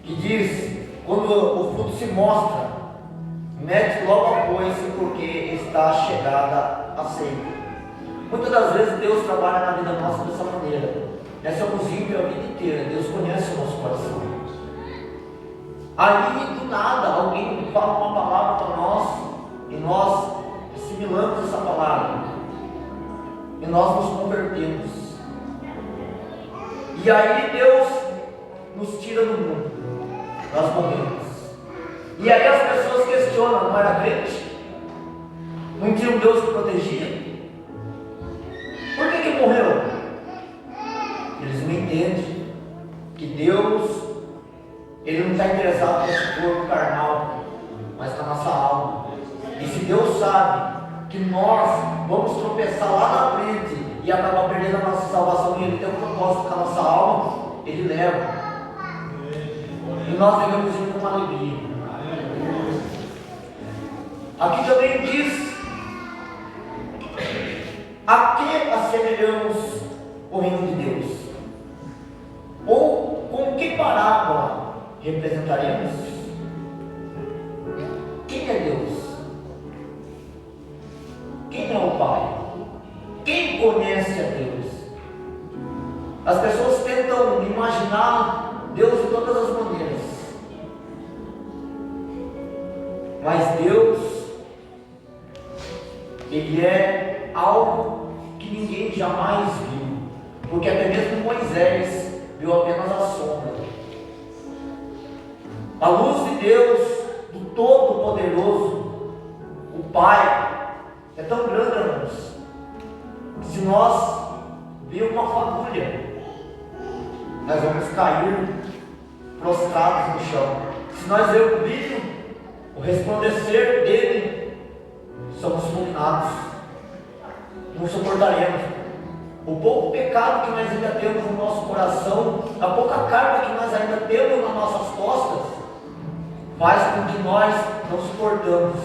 E: que diz, quando o fruto se mostra, mete logo após, porque está chegada a ceia. Muitas das vezes Deus trabalha na vida nossa dessa maneira. Nós somos ímpios a vida inteira, Deus conhece o nosso coração. Aí do nada alguém fala uma palavra para nós, e nós assimilamos essa palavra, e nós nos convertemos. E aí Deus nos tira do mundo, nós morremos. E aí as pessoas questionam, não era crente? Não tinha um Deus que protegia? Por que morreu? Eles não entendem que Deus, Ele não está interessado nesse corpo carnal, mas na nossa alma. E se Deus sabe que nós vamos tropeçar lá na frente e acabar perdendo a nossa salvação, e Ele tem um propósito com a nossa alma, Ele leva. E nós devemos ir com alegria. Aqui também diz: a que assemelhamos o reino de Deus? Ou com que parábola representaremos? Quem é Deus? Quem é o Pai? Quem conhece a Deus? As pessoas tentam imaginar Deus de todas as maneiras, mas Deus, Ele é algo que ninguém jamais viu, porque até mesmo Moisés viu apenas a sombra. A luz de Deus, do Todo-Poderoso, o Pai, é tão grande, irmãos, que se nós virmos uma fagulha, nós vamos cair prostrados no chão. Se nós vermos o brilho, o resplandecer dele, somos fulminados, não suportaremos. O pouco pecado que nós ainda temos no nosso coração, a pouca carga que nós ainda temos nas nossas costas, faz com que nós não suportamos.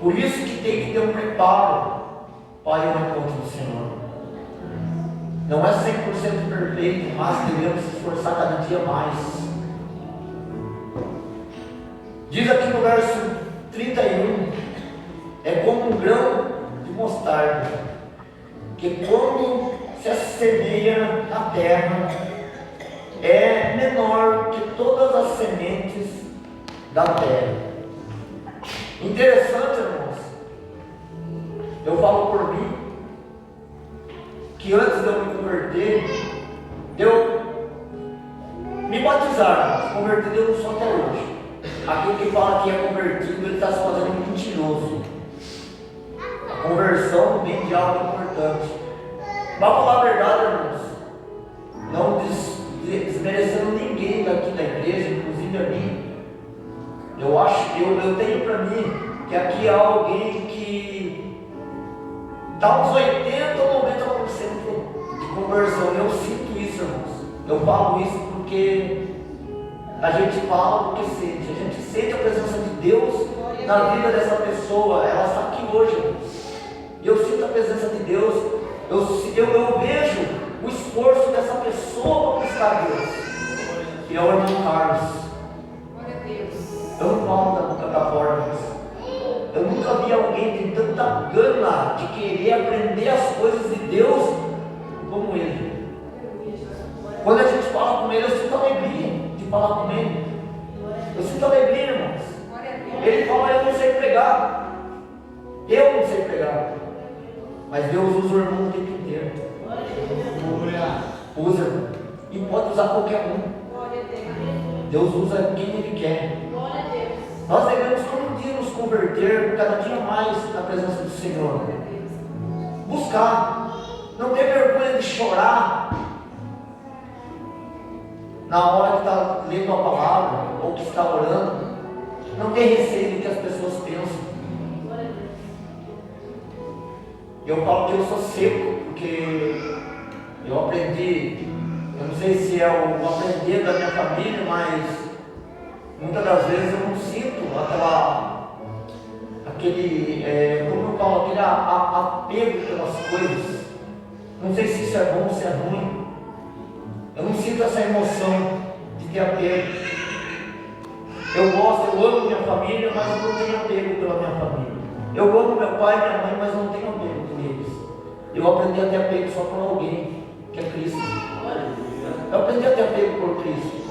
E: Por isso que tem que ter um preparo para ir ao encontro do Senhor. Não é 100% perfeito, mas devemos se esforçar cada dia mais. Diz aqui no verso 31, é como um grão de mostarda, que quando se assemeia na terra, é menor que todas as sementes da terra. Interessante, irmãos, eu falo por mim, que antes de eu me converter, me batizaram, convertido eu não sou até hoje. Aquele que fala que é convertido, ele está se fazendo mentiroso. A conversão vem de algo importante. Mas para falar a verdade, irmãos, não desmerecendo ninguém daqui da igreja, inclusive a mim, eu tenho para mim que aqui há alguém que dá uns 80 ou 90% de conversão. Eu sinto isso, irmãos. Eu falo isso porque a gente fala porque sente. A gente sente a presença de Deus na vida dessa pessoa. Ela está aqui hoje, irmãos. E eu sinto a presença de Deus. Eu vejo o esforço dessa pessoa para buscar Deus. E é o irmão Carlos. Eu não falo da boca para fora, irmãos. Eu nunca vi alguém com tanta gana de querer aprender as coisas de Deus como ele. Quando a gente fala com ele, eu sinto alegria de falar com ele. Eu sinto alegria, irmãos. Ele fala: eu não sei pregar. Eu não sei pregar. Mas Deus usa o irmão o tempo inteiro. Usa, irmão. E pode usar qualquer um. Deus usa quem Ele quer. Nós devemos todo dia nos converter, cada dia mais na presença do Senhor. Buscar. Não ter vergonha de chorar. na hora que está lendo a palavra ou que está orando, não tem receio do que as pessoas pensam. Eu falo que eu sou seco, porque eu aprendi, eu não sei se é o aprender da minha família, mas muitas das vezes eu não sinto como eu falo, aquele apego pelas coisas. Não sei se isso é bom ou se é ruim. Eu não sinto essa emoção de ter apego. Eu gosto, eu amo minha família, mas eu não tenho apego pela minha família. Eu amo meu pai e minha mãe, mas não tenho apego por eles. Eu aprendi a ter apego só por alguém, que é Cristo. Eu aprendi a ter apego por Cristo.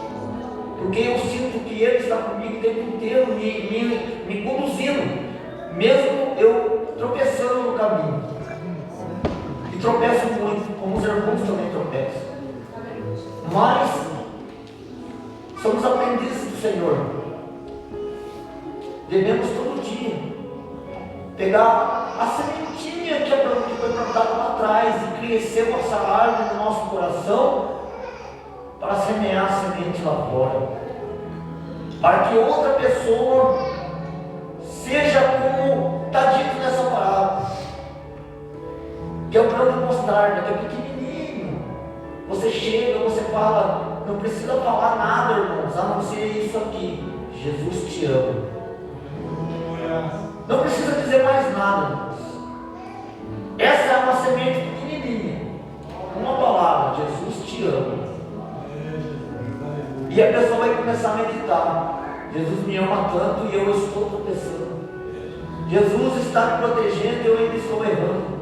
E: Porque eu sinto que Ele está comigo o tempo inteiro, me conduzindo. Mesmo eu tropeçando no caminho. E tropeço muito, como os irmãos também tropeçam. Mas somos aprendizes do Senhor. Devemos todo dia pegar a sementinha que foi plantada lá atrás e crescer essa árvore no nosso coração para semear a semente lá fora, para que outra pessoa seja como está dito nessa parábola, que é o grão de mostarda, que é pequenininho. Você chega, você fala, não precisa falar nada, irmãos, a não ser isso aqui: Jesus te ama. Não precisa dizer mais nada, irmãos. Essa é uma semente pequenininha, uma palavra: Jesus te ama. E a pessoa vai começar a meditar: Jesus me ama tanto e eu estou tropeçando. Jesus está me protegendo e eu ainda estou errando.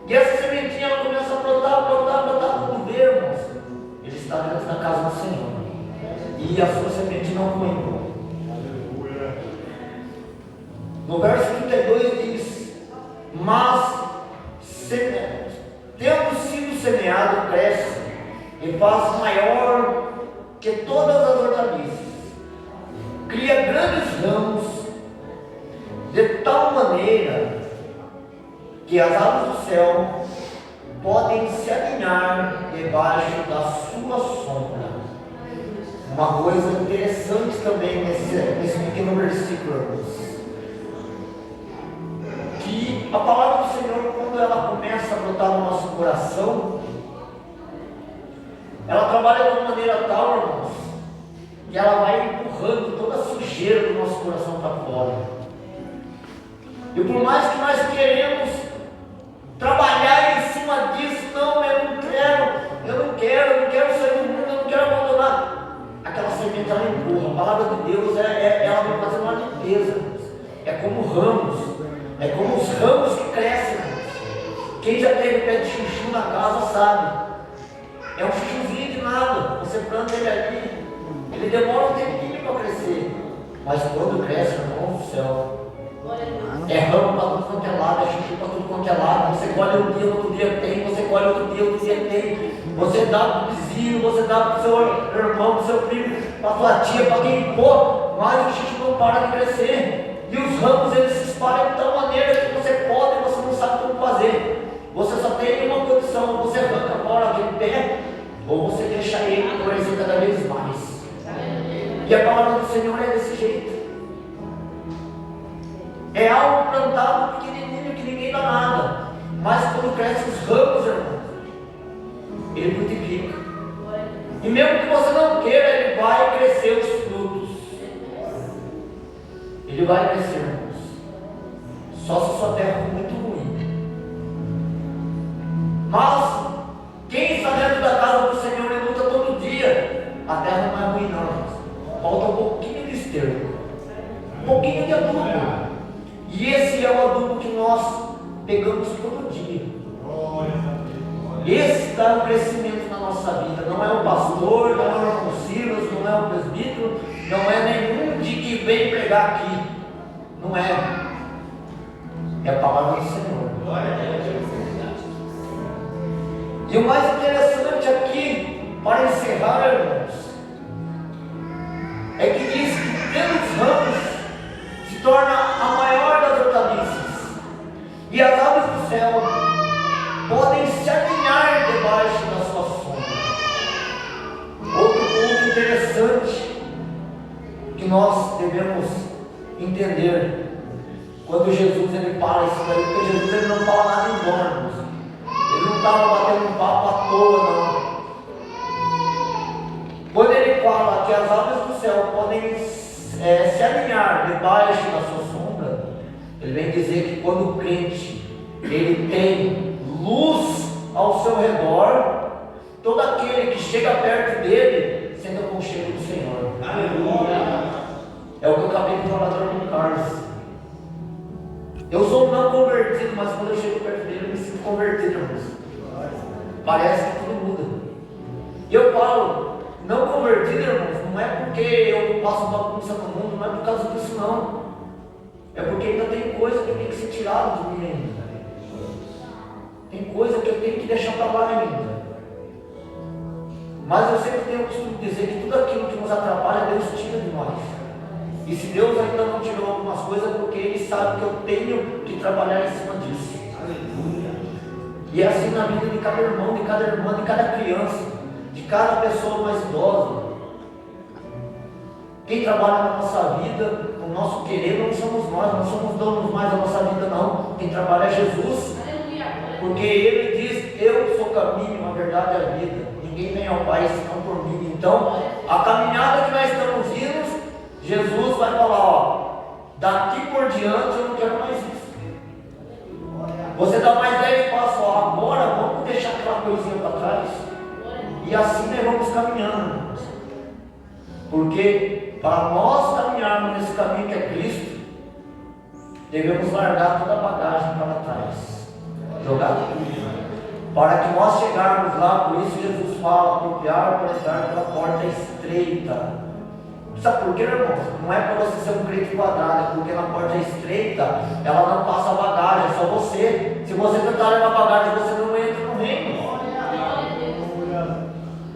E: E essa sementinha ela começa a brotar, quando vê, irmãos, ele está dentro da casa do Senhor. E a sua semente não foi embora. No verso 32 diz: mas tendo sido semeado, cresce e faz maior que todas as hortaliças, cria grandes ramos, de tal maneira que as aves do céu podem se alinhar debaixo da sua sombra. Uma coisa interessante também nesse pequeno versículo, irmãos, que a palavra do Senhor, quando ela começa a brotar no nosso coração, ela trabalha de uma maneira tal, irmãos, que ela vai empurrando toda a sujeira do nosso coração para fora. E por mais que nós queremos trabalhar em cima disso, não, eu não quero sair do mundo, eu não quero abandonar. Aquela semente ela empurra. A palavra de Deus, ela vai fazer uma limpeza. É como ramos, é como os ramos que crescem. Quem já teve pé de chuchu na casa sabe. É um chuchuzinho de nada. Você planta ele ali, ele demora um tempinho para crescer. Mas quando cresce, irmão do céu, é ramo para tudo quanto é lado, é chuchu para tudo quanto é lado. Você colhe um dia, outro dia tem, você colhe outro dia tem. Você dá para o vizinho, você dá para o seu irmão, para o seu primo, para a sua tia, para quem for, mas o chuchu não para de crescer. E os ramos eles se espalham de tal maneira que você pode e você não sabe como fazer. Você só tem uma condição: você arranca fora aquele pé, ou você deixa ele crescer cada vez mais. E a palavra do Senhor é desse jeito. É algo plantado pequenininho que ninguém dá nada, mas quando cresce os ramos, irmãos, ele multiplica. E mesmo que você não queira, ele vai crescer os frutos. Ele vai crescer, irmãos. Só se sua terra for muito ruim. Mas quem está dentro da casa do Senhor e luta todo dia, a terra não é ruim não, irmãos. Falta um pouquinho de esterco, um pouquinho de adubo. E esse é o adubo que nós pegamos todo dia. Esse dá um crescimento na nossa vida. Não é o pastor, não é o irmão Silas, não é o presbítero, não é nenhum de que vem pregar aqui. Não é. É a palavra do Senhor. E o mais interessante aqui, para encerrar, irmãos, é que diz que pelos ramos se torna a maior das hortaliças, e as aves do céu podem se alinhar debaixo da sua sombra. Outro ponto nós devemos entender quando Jesus ele fala isso daí, porque Jesus ele não fala nada em vão, irmãos. Ele não estava batendo um papo à toa, não. Quando ele fala que as aves do céu podem se alinhar debaixo da sua sombra, ele vem dizer que quando o crente ele tem luz ao seu redor, todo aquele que chega perto dele sente o conchego do Senhor.
A: Aleluia.
E: É o que eu acabei de falar do irmão Carlos. Eu sou um não convertido, mas quando eu chego perto dele eu me sinto convertido, irmãos. Parece que tudo muda. E eu falo, não convertido, irmãos, não é porque eu passo bagunça no mundo, não é por causa disso não. É porque ainda tem coisa que tem que ser tirada de mim ainda. Tem coisa que eu tenho que deixar para lá ainda. Mas eu sempre tenho o costume de dizer que tudo aquilo que nos atrapalha, Deus tira de nós. E se Deus ainda não tirou algumas coisas, é porque Ele sabe que eu tenho que trabalhar em cima disso.
A: Aleluia.
E: E é assim na vida de cada irmão, de cada irmã, de cada criança, de cada pessoa mais idosa. Quem trabalha na nossa vida, no nosso querer, não somos nós, não somos donos mais da nossa vida não. Quem trabalha é Jesus. Porque Ele diz, eu sou o caminho, a verdade e a vida. Ninguém vem ao Pai senão por mim. Então, a caminhada que nós estamos indo, Jesus vai falar, ó, daqui por diante eu não quero mais isso. Você dá mais 10 passos, ó, agora vamos deixar aquela coisinha para trás. E assim nós vamos caminhando. Porque para nós caminharmos nesse caminho que é Cristo, devemos largar toda a bagagem para trás. Jogar tudo. Para que nós chegarmos lá, por isso Jesus fala, apropriar para entrar pela porta estreita. Sabe por quê, irmãos? Não é para você ser um crente quadrado, é porque na porta estreita, ela não passa bagagem, é só você. Se você tentar levar bagagem, você não entra no reino.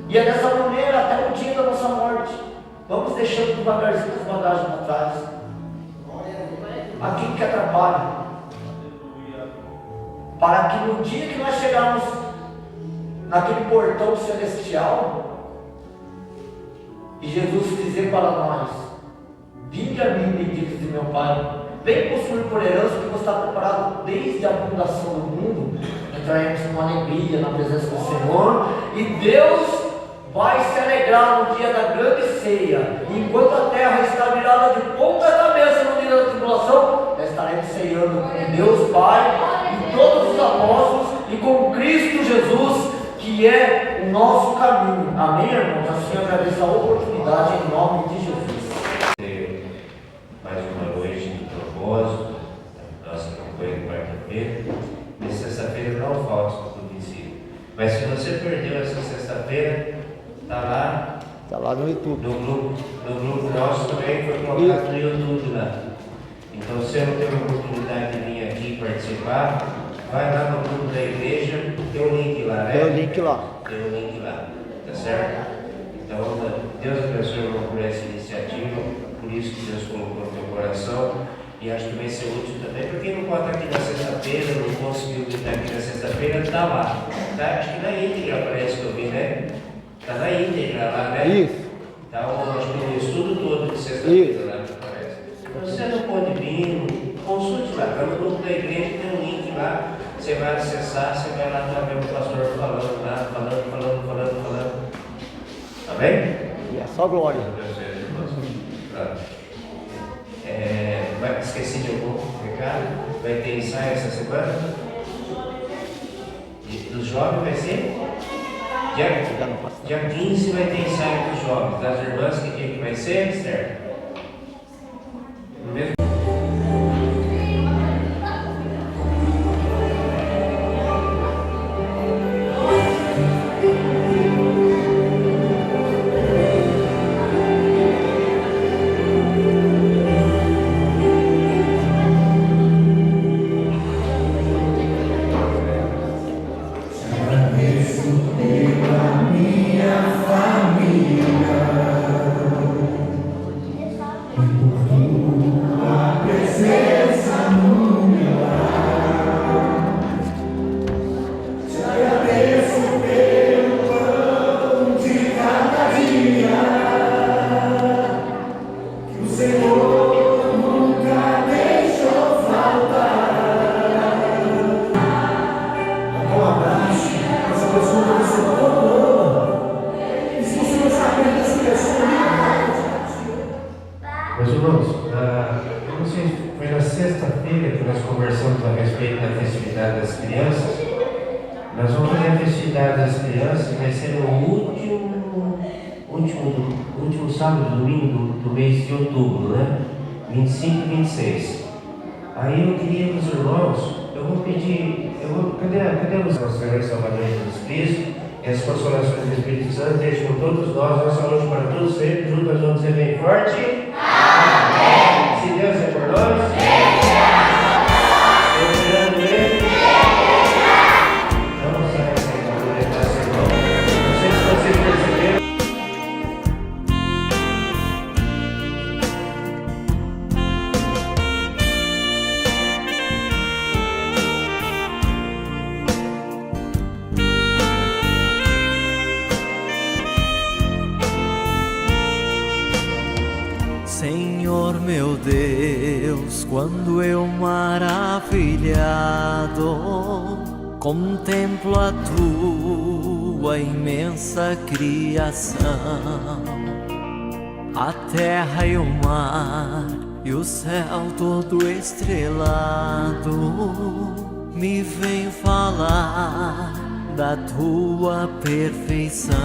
E: E é dessa maneira, até o dia da nossa morte. Vamos deixando devagarzinho as bagagens para trás. Aquilo que atrapalha. Para que no dia que nós chegarmos naquele portão celestial, e Jesus dizer para nós, vinde a mim, benditos de meu Pai, vem possuir por herança que você está preparado desde a fundação do mundo. Entraremos com alegria na presença do Senhor, e Deus vai se alegrar no dia da grande ceia. E enquanto a terra está virada de ponta cabeça no dia da tribulação, nós estaremos ceando com Deus Pai e todos os apóstolos e com Cristo Jesus, que é o nosso caminho. Amém, irmãos? Assim eu agradeço a oportunidade em nome de Jesus.
F: Mais uma noite de propósito, nossa campanha de quarta-feira. E sexta-feira não falta o princípio. Mas se você perdeu essa sexta-feira, está lá
E: no YouTube.
F: No grupo nosso também foi colocado no YouTube lá. Então, se você não teve a oportunidade de vir aqui participar, vai lá no grupo da igreja, tem um link lá, né?
E: Tem o link lá.
F: Tem um link lá, tá certo? Então, Deus abençoe por essa iniciativa, por isso que Deus colocou no teu coração. E acho que vai ser útil também, porque quem não pode estar aqui na sexta-feira, não conseguiu estar aqui na sexta-feira, está lá. Tá? Acho que na íntegra parece que eu vi, né? Está na íntegra lá, né?
E: Isso.
F: Tá, acho que o estudo todo de sexta-feira lá, me parece. Você não pode vir, consulte lá, vai no grupo da igreja, tem um link lá, você vai acessar, você vai lá ver o pastor falando lá, falando. Amém?
E: E é só glória.
F: Esqueci de algum recado? Vai ter ensaio essa semana? Dos jovens vai ser? Dia 15 vai ter ensaio dos jovens. Das irmãs, que dia que vai ser, Esther? No mesmo festividade das crianças, nós vamos fazer a festividade das crianças, vai ser no último sábado e domingo do mês de outubro, né? 25 e 26. Aí eu queria que os irmãos, cadê os conselheiros Salvador Jesus Cristo e as consolações do Espírito Santo, deixem com todos nós, nossa luz para todos sempre, juntas vamos dizer bem forte. Amém. Se Deus é por nós, esperando Ele, vamos sair sem nosso irmão. Não sei se vocês perceberam.
G: Senhor meu Deus, quando eu maravilhado contemplo a tua imensa criação, a terra e o mar e o céu todo estrelado, me vem falar da tua perfeição.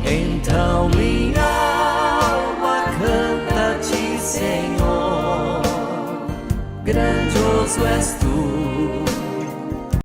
G: Então minha alma canta-te, Senhor, grandioso és tu.